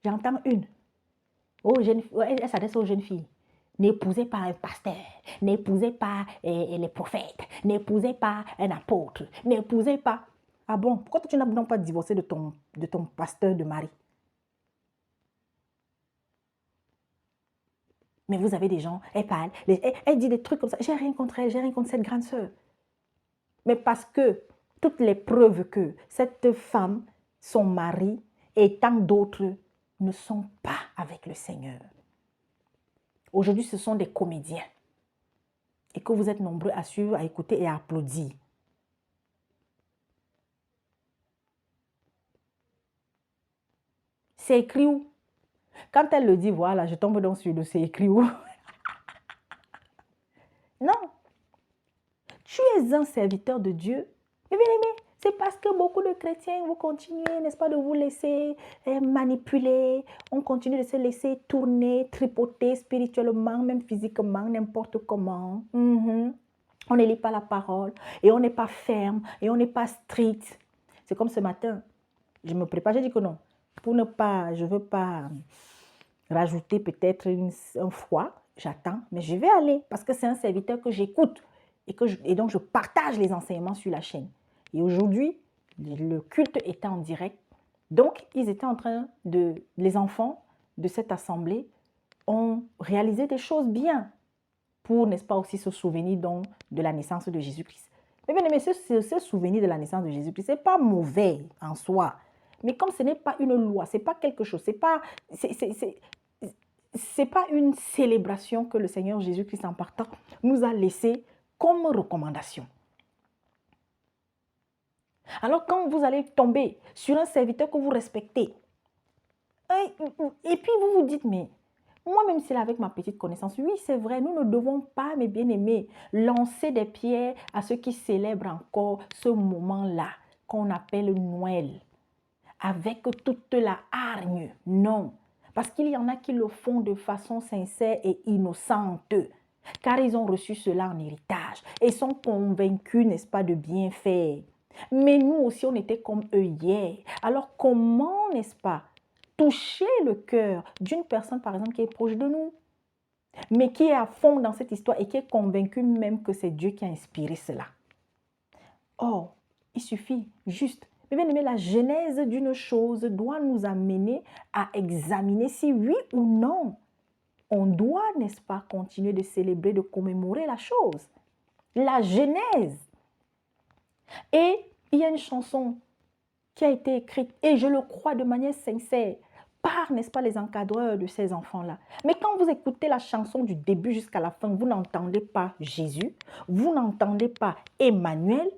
j'entends une. Elle s'adresse aux jeunes filles. N'épousez pas un pasteur, n'épousez pas les prophètes, n'épousez pas un apôtre, n'épousez pas... Ah bon, pourquoi tu n'as pas divorcé de ton pasteur de mari? Mais vous avez des gens, elle parle, elle dit des trucs comme ça. J'ai rien contre elle, j'ai rien contre cette grande sœur. Mais parce que toutes les preuves que cette femme, son mari et tant d'autres ne sont pas avec le Seigneur. Aujourd'hui, ce sont des comédiens. Et que vous êtes nombreux à suivre, à écouter et à applaudir. C'est écrit où? Quand elle le dit, voilà, je tombe donc sur le c'est écrit où? Non. Tu es un serviteur de Dieu. Mais bien aimé, c'est parce que beaucoup de chrétiens, vous continuez, n'est-ce pas, de vous laisser manipuler. On continue de se laisser tourner, tripoter spirituellement, même physiquement, n'importe comment. On ne lit pas la parole et on n'est pas ferme et on n'est pas strict. C'est comme ce matin, je me prépare, j'ai dit que non. Pour ne pas, je ne veux pas rajouter peut-être un froid, j'attends, mais je vais aller parce que c'est un serviteur que j'écoute et donc je partage les enseignements sur la chaîne. Et aujourd'hui, le culte était en direct. Donc, ils étaient en train les enfants de cette assemblée ont réalisé des choses bien pour, n'est-ce pas, aussi se souvenir donc de la naissance de Jésus-Christ. Mais bien aimé, ce souvenir de la naissance de Jésus-Christ, ce n'est pas mauvais en soi. Mais comme ce n'est pas une loi, ce n'est pas quelque chose, c'est pas une célébration que le Seigneur Jésus-Christ en partant nous a laissé comme recommandation. Alors quand vous allez tomber sur un serviteur que vous respectez, et puis vous vous dites, mais moi, même si c'est avec ma petite connaissance, oui, c'est vrai, nous ne devons pas, mes bien-aimés, lancer des pierres à ceux qui célèbrent encore ce moment-là qu'on appelle Noël, avec toute la hargne. Non, parce qu'il y en a qui le font de façon sincère et innocente, car ils ont reçu cela en héritage et sont convaincus, n'est-ce pas, de bien faire. Mais nous aussi, on était comme eux hier. Alors comment, n'est-ce pas, toucher le cœur d'une personne, par exemple, qui est proche de nous, mais qui est à fond dans cette histoire et qui est convaincu même que c'est Dieu qui a inspiré cela. Or, il suffit juste. Mais bien aimé, la genèse d'une chose doit nous amener à examiner si oui ou non, on doit, n'est-ce pas, continuer de célébrer, de commémorer la chose. La genèse. Et il y a une chanson qui a été écrite, et je le crois de manière sincère, par, n'est-ce pas, les encadreurs de ces enfants-là. Mais quand vous écoutez la chanson du début jusqu'à la fin, vous n'entendez pas Jésus, vous n'entendez pas Emmanuel,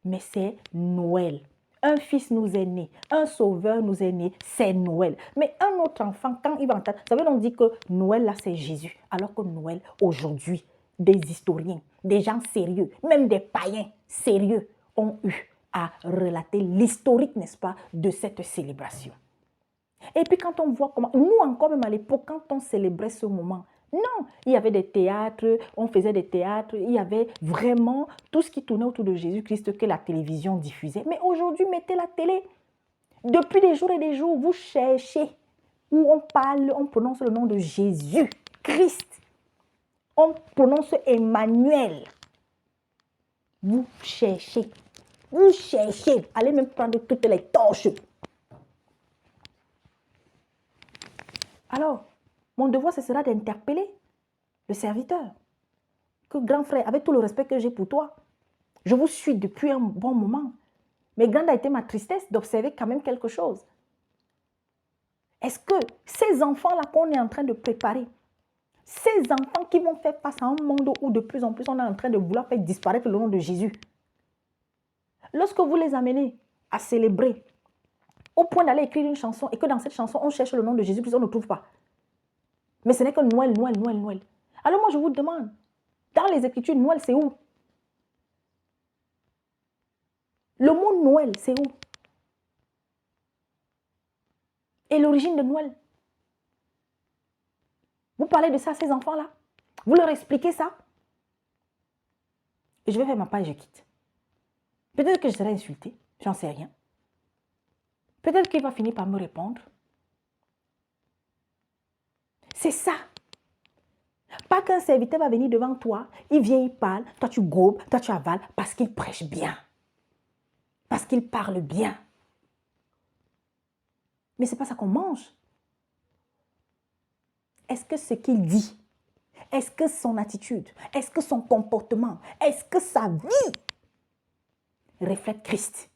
mais c'est Noël. Un fils nous est né, un sauveur nous est né, c'est Noël. Mais un autre enfant, quand il va entendre, ça veut donc dire que Noël, là, c'est Jésus. Alors que Noël, aujourd'hui, des historiens, des gens sérieux, même des païens sérieux, ont eu à relater l'historique, n'est-ce pas, de cette célébration. Et puis quand on voit comment, nous encore même à l'époque, quand on célébrait ce moment, non, il y avait des théâtres, on faisait des théâtres, il y avait vraiment tout ce qui tournait autour de Jésus-Christ que la télévision diffusait. Mais aujourd'hui, mettez la télé. Depuis des jours et des jours, vous cherchez où on parle, on prononce le nom de Jésus-Christ. On prononce Emmanuel. Vous cherchez. Vous cherchez. Allez même prendre toutes les torches. Alors, mon devoir, ce sera d'interpeller le serviteur. Que grand frère, avec tout le respect que j'ai pour toi, je vous suis depuis un bon moment. Mais grande a été ma tristesse d'observer quand même quelque chose. Est-ce que ces enfants-là qu'on est en train de préparer, ces enfants qui vont faire face à un monde où de plus en plus on est en train de vouloir faire disparaître le nom de Jésus, lorsque vous les amenez à célébrer, au point d'aller écrire une chanson et que dans cette chanson, on cherche le nom de Jésus-Christ, on ne trouve pas. Mais ce n'est que Noël, Noël, Noël, Noël. Alors moi, je vous demande, dans les Écritures, Noël, c'est où? Le mot Noël, c'est où? Et l'origine de Noël? Vous parlez de ça à ces enfants-là? Vous leur expliquez ça? Et je vais faire ma part et je quitte. Peut-être que je serai insultée, j'en sais rien. Peut-être qu'il va finir par me répondre. C'est ça. Pas qu'un serviteur va venir devant toi, il vient, il parle, toi tu gobes, toi tu avales, parce qu'il prêche bien. Parce qu'il parle bien. Mais ce n'est pas ça qu'on mange. Est-ce que ce qu'il dit, est-ce que son attitude, est-ce que son comportement, est-ce que sa vie reflète Christ?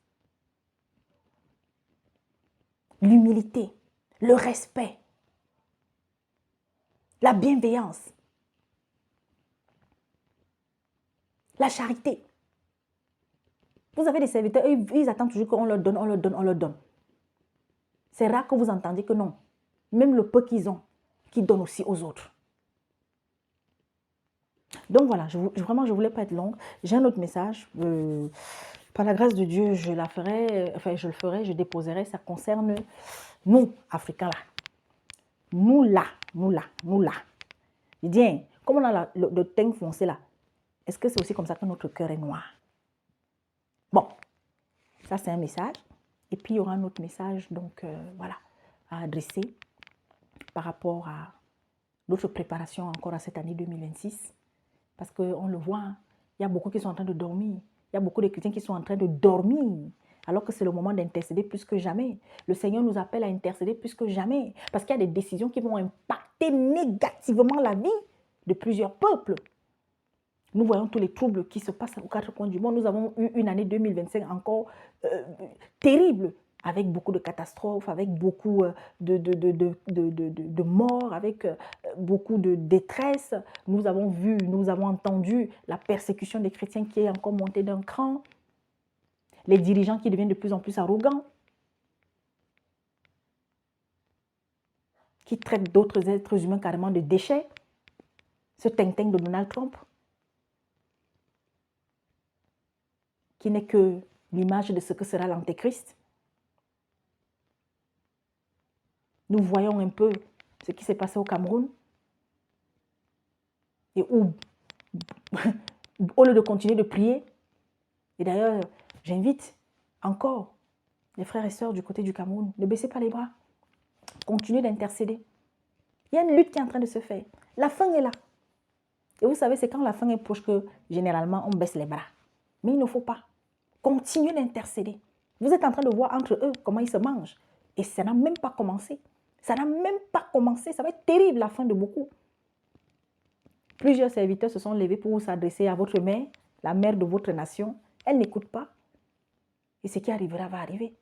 L'humilité, le respect, la bienveillance, la charité. Vous avez des serviteurs, ils attendent toujours qu'on leur donne, on leur donne, on leur donne. C'est rare que vous entendiez que non. même le peu qu'ils ont, qu'ils donnent aussi aux autres. Donc voilà, vraiment, je ne voulais pas être longue. J'ai un autre message. Par la grâce de Dieu, je le ferai, je déposerai. Ça concerne nous, Africains là. Nous là. Je dis, hein, comme on a le teint foncé là, est-ce que c'est aussi comme ça que notre cœur est noir? Bon, ça c'est un message. Et puis il y aura un autre message, donc voilà, à adresser par rapport à notre préparation encore à cette année 2026. Parce qu'on le voit, il y a beaucoup qui sont en train de dormir. Il y a beaucoup de chrétiens qui sont en train de dormir. Alors que c'est le moment d'intercéder plus que jamais. Le Seigneur nous appelle à intercéder plus que jamais. Parce qu'il y a des décisions qui vont impacter négativement la vie de plusieurs peuples. Nous voyons tous les troubles qui se passent aux quatre coins du monde. Nous avons eu une année 2025 encore terrible, avec beaucoup de catastrophes, avec beaucoup de morts, avec beaucoup de détresse. Nous avons vu, nous avons entendu la persécution des chrétiens qui est encore montée d'un cran. Les dirigeants qui deviennent de plus en plus arrogants, qui traitent d'autres êtres humains carrément de déchets. Ce ting-ting de Donald Trump, qui n'est que l'image de ce que sera l'Antéchrist. Nous voyons un peu ce qui s'est passé au Cameroun. Et où, au lieu de continuer de prier, et d'ailleurs, j'invite encore les frères et sœurs du côté du Cameroun, ne baissez pas les bras, continuez d'intercéder. Il y a une lutte qui est en train de se faire. La fin est là. Et vous savez, c'est quand la fin est proche que généralement on baisse les bras. Mais il ne faut pas. Continuez d'intercéder. Vous êtes en train de voir entre eux comment ils se mangent. Et ça n'a même pas commencé. Ça n'a même pas commencé. Ça va être terrible la fin de beaucoup. Plusieurs serviteurs se sont levés pour s'adresser à votre mère, la mère de votre nation. Elle n'écoute pas. Et ce qui arrivera va arriver.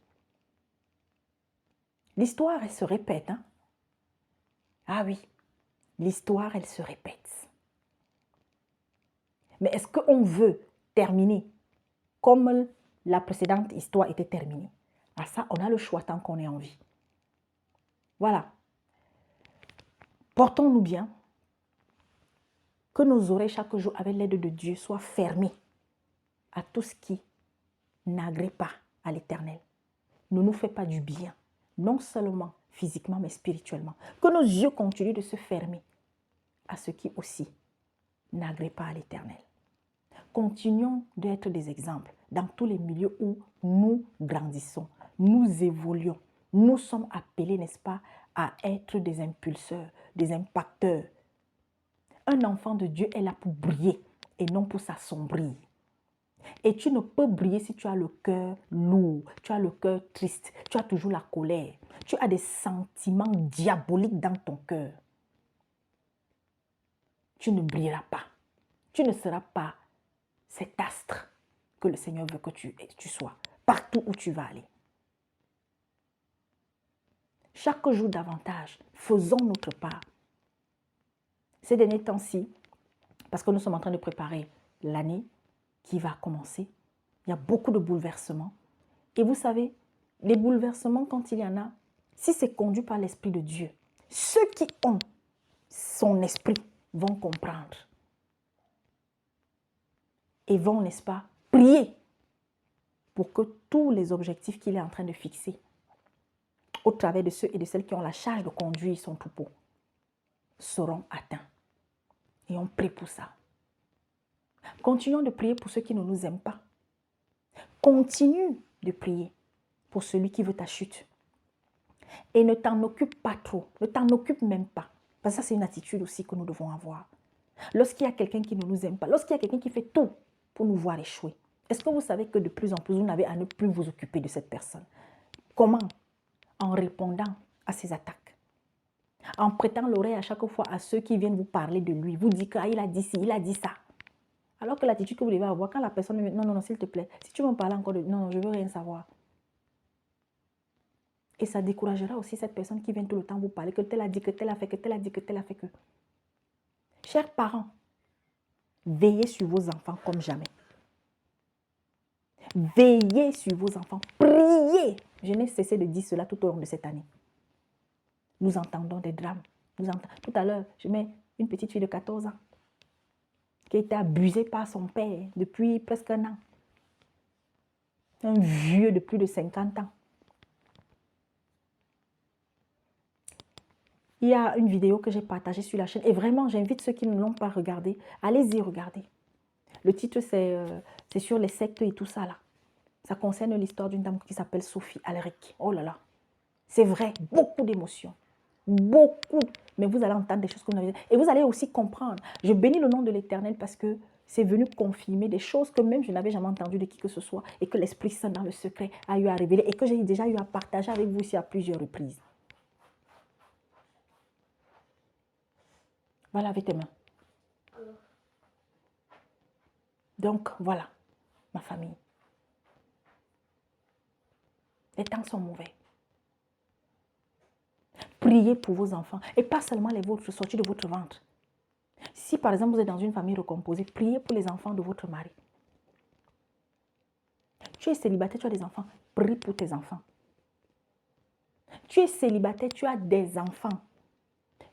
L'histoire, elle se répète. Hein? Ah oui, l'histoire, elle se répète. Mais est-ce qu'on veut terminer comme la précédente histoire était terminée? À ça, on a le choix tant qu'on est en vie. Voilà. Portons-nous bien. Que nos oreilles chaque jour, avec l'aide de Dieu, soient fermées à tout ce qui n'agrée pas à l'Éternel. Ne nous fait pas du bien, non seulement physiquement, mais spirituellement. Que nos yeux continuent de se fermer à ce qui aussi n'agrée pas à l'Éternel. Continuons d'être des exemples dans tous les milieux où nous grandissons, nous évoluons. Nous sommes appelés, n'est-ce pas, à être des impulseurs, des impacteurs. Un enfant de Dieu est là pour briller et non pour s'assombrir. Et tu ne peux briller si tu as le cœur lourd, tu as le cœur triste, tu as toujours la colère, tu as des sentiments diaboliques dans ton cœur. Tu ne brilleras pas. Tu ne seras pas cet astre que le Seigneur veut que tu sois, partout où tu vas aller. Chaque jour davantage, faisons notre part. Ces derniers temps-ci, parce que nous sommes en train de préparer l'année qui va commencer, il y a beaucoup de bouleversements. Et vous savez, les bouleversements, quand il y en a, si c'est conduit par l'Esprit de Dieu, ceux qui ont son esprit vont comprendre. Et vont, n'est-ce pas, prier pour que tous les objectifs qu'il est en train de fixer, au travers de ceux et de celles qui ont la charge de conduire son troupeau, seront atteints. Et on prie pour ça. Continuons de prier pour ceux qui ne nous aiment pas. Continue de prier pour celui qui veut ta chute. Et ne t'en occupe pas trop, ne t'en occupe même pas. Parce que ça, c'est une attitude aussi que nous devons avoir. Lorsqu'il y a quelqu'un qui ne nous aime pas, lorsqu'il y a quelqu'un qui fait tout pour nous voir échouer, est-ce que vous savez que de plus en plus, vous n'avez à ne plus vous occuper de cette personne? Comment? En répondant à ses attaques. En prêtant l'oreille à chaque fois à ceux qui viennent vous parler de lui. Vous dites qu'il a dit ci, il a dit ça. Alors que l'attitude que vous devez avoir, quand la personne me dit non, s'il te plaît, si tu veux me parler encore de non, je ne veux rien savoir. Et ça découragera aussi cette personne qui vient tout le temps vous parler, que tel a dit, que tel a fait, que tel a dit, que tel a fait que. Chers parents, veillez sur vos enfants comme jamais. Veillez sur vos enfants. Priez. Je n'ai cessé de dire cela tout au long de cette année. Nous entendons des drames. Tout à l'heure, je mets une petite fille de 14 ans qui a été abusée par son père depuis presque un an. Un vieux de plus de 50 ans. Il y a une vidéo que j'ai partagée sur la chaîne et vraiment, j'invite ceux qui ne l'ont pas regardée, allez-y regarder. Le titre, c'est sur les sectes et tout ça là. Ça concerne l'histoire d'une dame qui s'appelle Sophie Aleric. Oh là là, c'est vrai, beaucoup d'émotions. Beaucoup. Mais vous allez entendre des choses que vous n'avez. Et vous allez aussi comprendre. Je bénis le nom de l'Éternel parce que c'est venu confirmer des choses que même je n'avais jamais entendues de qui que ce soit et que l'Esprit Saint dans le secret a eu à révéler et que j'ai déjà eu à partager avec vous ici à plusieurs reprises. Voilà avec tes mains. Donc, voilà, ma famille. Les temps sont mauvais. Priez pour vos enfants et pas seulement les vôtres sortis de votre ventre. Si par exemple vous êtes dans une famille recomposée, priez pour les enfants de votre mari. Tu es célibataire, tu as des enfants, prie pour tes enfants. Tu es célibataire, tu as des enfants.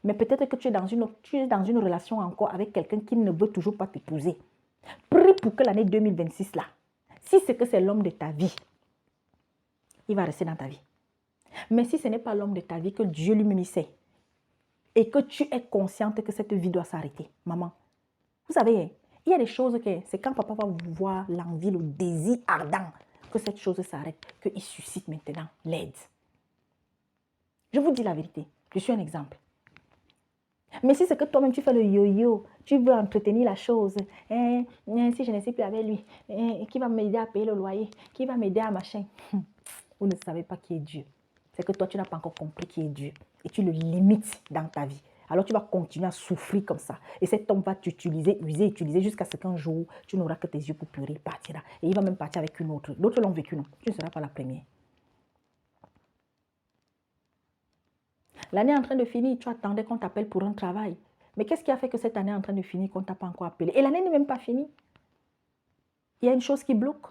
Mais peut-être que tu es dans une relation encore avec quelqu'un qui ne veut toujours pas t'épouser. Prie pour que l'année 2026 là, si c'est que c'est l'homme de ta vie, il va rester dans ta vie. Mais si ce n'est pas l'homme de ta vie, que Dieu lui-même sait, et que tu es consciente que cette vie doit s'arrêter, maman, vous savez, il y a des choses que c'est quand papa va voir l'envie, le désir ardent, que cette chose s'arrête, qu'il suscite maintenant l'aide. Je vous dis la vérité, je suis un exemple. Mais si c'est que toi-même tu fais le yo-yo, tu veux entretenir la chose, si je ne suis plus avec lui, qui va m'aider à payer le loyer, qui va m'aider à machin, vous ne savez pas qui est Dieu. C'est que toi tu n'as pas encore compris qui est Dieu et tu le limites dans ta vie. Alors tu vas continuer à souffrir comme ça. Et cet homme va t'utiliser, utiliser jusqu'à ce qu'un jour tu n'auras que tes yeux pour pleurer, il partira. Et il va même partir avec une autre. D'autres l'ont vécu, non. Tu ne seras pas la première. L'année est en train de finir, tu attendais qu'on t'appelle pour un travail. Mais qu'est-ce qui a fait que cette année est en train de finir qu'on ne t'a pas encore appelé? Et l'année n'est même pas finie. Il y a une chose qui bloque.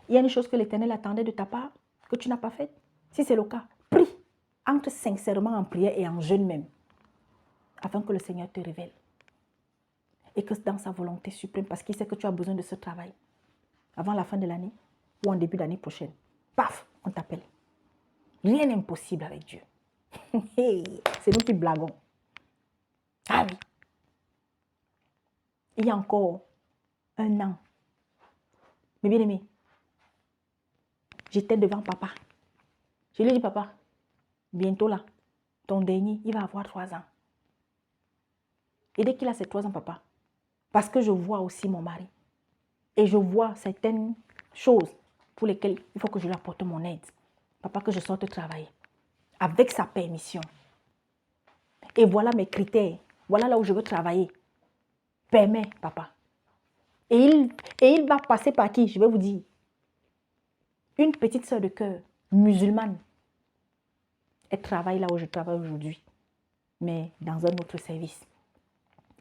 Il y a une chose que l'Éternel attendait de ta part, que tu n'as pas faite. Si c'est le cas, prie. Entre sincèrement en prière et en jeûne même, afin que le Seigneur te révèle. Et que dans sa volonté suprême, parce qu'il sait que tu as besoin de ce travail, avant la fin de l'année ou en début d'année prochaine, paf, on t'appelle. Rien n'est impossible avec Dieu. C'est nous qui blaguons. Ah oui. Il y a encore un an, mes bien-aimés, j'étais devant papa. Je lui ai dit, papa, bientôt là, ton dernier, il va avoir 3 ans. Et dès qu'il a ses 3 ans, papa, parce que je vois aussi mon mari, et je vois certaines choses pour lesquelles il faut que je lui apporte mon aide. Papa, que je sorte travailler, avec sa permission. Et voilà mes critères, voilà là où je veux travailler. Permets, papa. Et il va passer par qui? Je vais vous dire. Une petite soeur de cœur, musulmane. Elle travaille là où je travaille aujourd'hui, mais dans un autre service.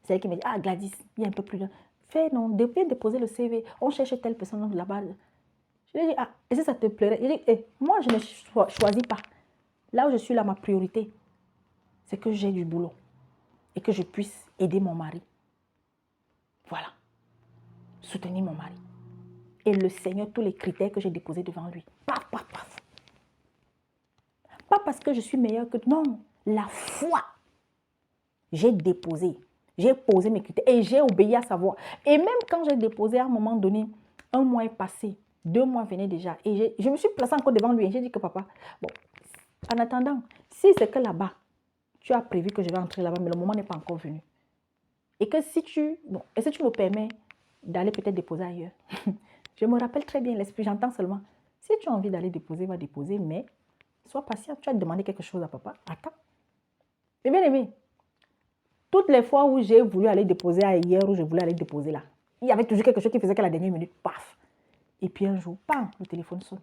C'est elle qui me dit, ah Gladys, il y a un peu plus de... Fais non, viens déposer le CV, on cherche telle personne là-bas. Je lui ai dit, ah, et si ça te plairait? Je lui ai dit, moi je ne choisis pas. Là où je suis là, ma priorité, c'est que j'ai du boulot et que je puisse aider mon mari. Voilà. Soutenir mon mari. Et le Seigneur, tous les critères que j'ai déposés devant lui. Paf, paf, paf. Pas parce que je suis meilleure que... Non, la foi. J'ai déposé. J'ai posé mes critères et j'ai obéi à sa voix. Et même quand j'ai déposé à un moment donné, 1 mois est passé, 2 mois venaient déjà. Et je me suis placée encore devant lui et j'ai dit que papa, bon, en attendant, si c'est que là-bas, tu as prévu que je vais entrer là-bas, mais le moment n'est pas encore venu. Et que si tu... Bon, et si tu me permets d'aller peut-être déposer ailleurs. Je me rappelle très bien l'esprit, j'entends seulement. Si tu as envie d'aller déposer, va déposer, mais sois patient. Tu as demandé quelque chose à papa. Attends. Mais bien aimé, toutes les fois où j'ai voulu aller déposer ailleurs, où je voulais aller déposer là, il y avait toujours quelque chose qui faisait qu'à la dernière minute, paf. Et puis un jour, bam, le téléphone sonne.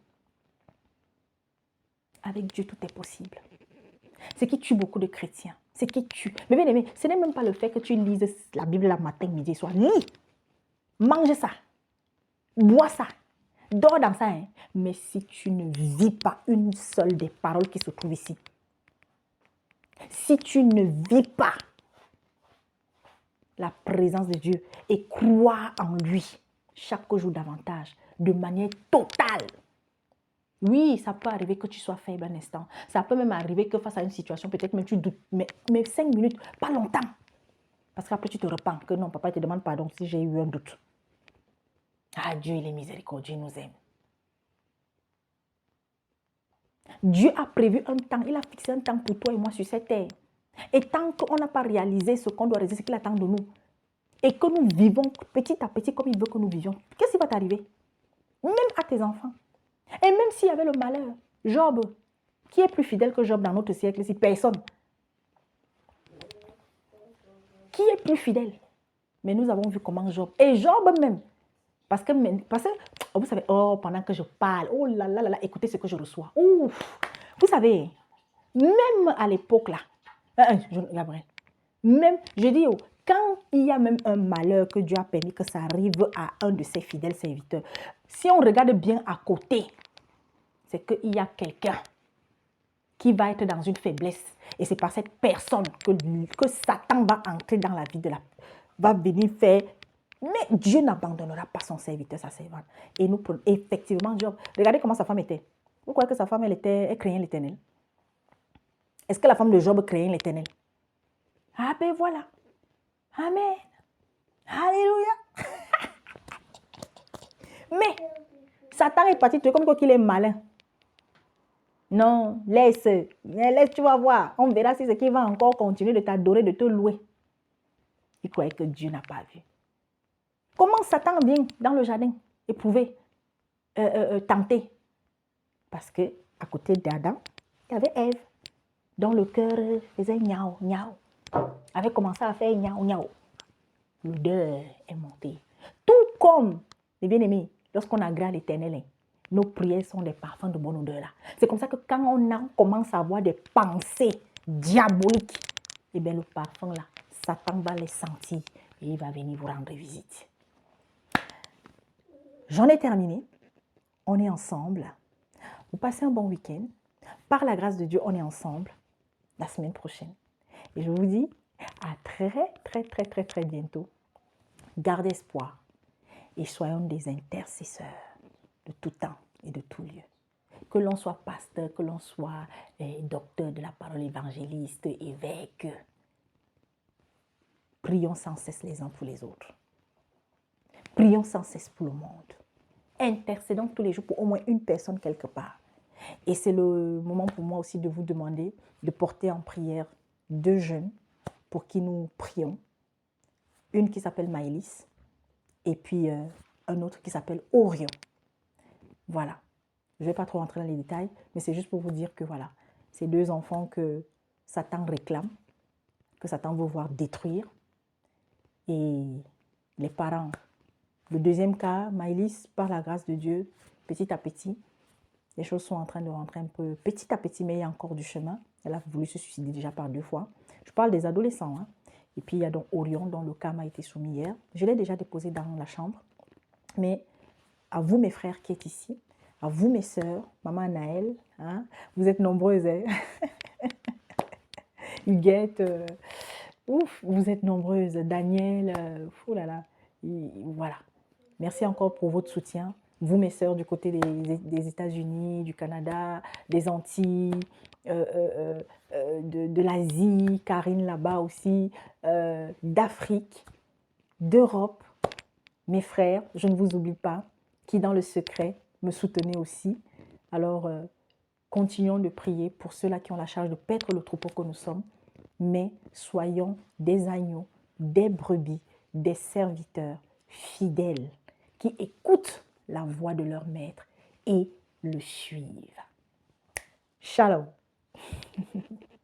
Avec Dieu, tout est possible. Ce qui tue beaucoup de chrétiens, ce qui tue. Mais bien aimé, ce n'est même pas le fait que tu lises la Bible la matin, midi, soir. Lis, mange ça, bois ça, dors dans ça. Hein. Mais si tu ne vis pas une seule des paroles qui se trouvent ici, Si tu ne vis pas la présence de Dieu et crois en lui chaque jour davantage, de manière totale. Oui, ça peut arriver que tu sois faible un instant. Ça peut même arriver que face à une situation, peut-être même tu doutes. Mais 5 minutes, pas longtemps. Parce qu'après, tu te repens que non, papa te demande pardon si j'ai eu un doute. Ah, Dieu, il est miséricordieux, il nous aime. Dieu a prévu un temps, il a fixé un temps pour toi et moi sur cette terre. Et tant qu'on n'a pas réalisé ce qu'on doit réaliser, ce qu'il attend de nous, et que nous vivons petit à petit comme il veut que nous vivions, qu'est-ce qui va t'arriver? Même à tes enfants. Et même s'il y avait le malheur, Job, qui est plus fidèle que Job dans notre siècle ici? Personne. Qui est plus fidèle? Mais nous avons vu comment Job, et Job même, parce que vous savez, oh, pendant que je parle, oh là là là là, écoutez ce que je reçois. Ouf, vous savez, même à l'époque là, Gabriel, même, je dis, oh, quand il y a même un malheur que Dieu a permis que ça arrive à un de ses fidèles serviteurs, si on regarde bien à côté, c'est qu'il y a quelqu'un qui va être dans une faiblesse. Et c'est par cette personne que Satan va entrer dans la vie va venir faire. Mais Dieu n'abandonnera pas son serviteur, sa servante. Et nous, effectivement, Job, regardez comment sa femme était. Vous croyez que sa femme, elle craignait l'Éternel? Est-ce que la femme de Job craignait l'Éternel? Ah ben voilà. Amen. Alléluia. Mais Satan est parti, comme quoi qu'il est malin. Non, laisse, tu vas voir. On verra si c'est qu'il va encore continuer de t'adorer, de te louer. Il croyait que Dieu n'a pas vu. Comment Satan vient dans le jardin éprouver, tenter? Parce que à côté d'Adam, il y avait Ève, dont le cœur faisait niao, niao. Avait commencé à faire niao, niao. L'odeur est montée. Tout comme, les bien-aimés, lorsqu'on agrée l'Éternel, nos prières sont des parfums de bonne odeur là. C'est comme ça que quand on commence à avoir des pensées diaboliques, eh bien le parfum là, Satan va les sentir et il va venir vous rendre visite. J'en ai terminé. On est ensemble. Vous passez un bon week-end. Par la grâce de Dieu, on est ensemble la semaine prochaine. Et je vous dis à très bientôt. Gardez espoir et soyons des intercesseurs de tout temps et de tout lieu. Que l'on soit pasteur, que l'on soit docteur de la parole, évangéliste, évêque. Prions sans cesse les uns pour les autres. Prions sans cesse pour le monde. Intercédons tous les jours pour au moins une personne quelque part. Et c'est le moment pour moi aussi de vous demander de porter en prière 2 jeunes pour qui nous prions. Une qui s'appelle Maëlys et puis un autre qui s'appelle Orion. Voilà. Je ne vais pas trop rentrer dans les détails, mais c'est juste pour vous dire que voilà, ces 2 enfants que Satan réclame, que Satan veut voir détruire. Et les parents. Le deuxième cas, Maëlys, par la grâce de Dieu, petit à petit, les choses sont en train de rentrer un peu petit à petit, mais il y a encore du chemin. Elle a voulu se suicider déjà par 2 fois. Je parle des adolescents. Hein. Et puis, il y a donc Orion, dont le cas m'a été soumis hier. Je l'ai déjà déposé dans la chambre. Mais à vous, mes frères qui êtes ici, à vous, mes sœurs, maman Naël, hein, vous êtes nombreuses. Hein? Huguette, ouf, vous êtes nombreuses. Daniel, oh là là, voilà. Merci encore pour votre soutien. Vous, mes sœurs, du côté des États-Unis, du Canada, des Antilles, de l'Asie, Karine là-bas aussi, d'Afrique, d'Europe, mes frères, je ne vous oublie pas, qui dans le secret me soutenaient aussi. Alors, continuons de prier pour ceux-là qui ont la charge de paître le troupeau que nous sommes, mais soyons des agneaux, des brebis, des serviteurs fidèles qui écoutent la voix de leur maître et le suivent. Shalom.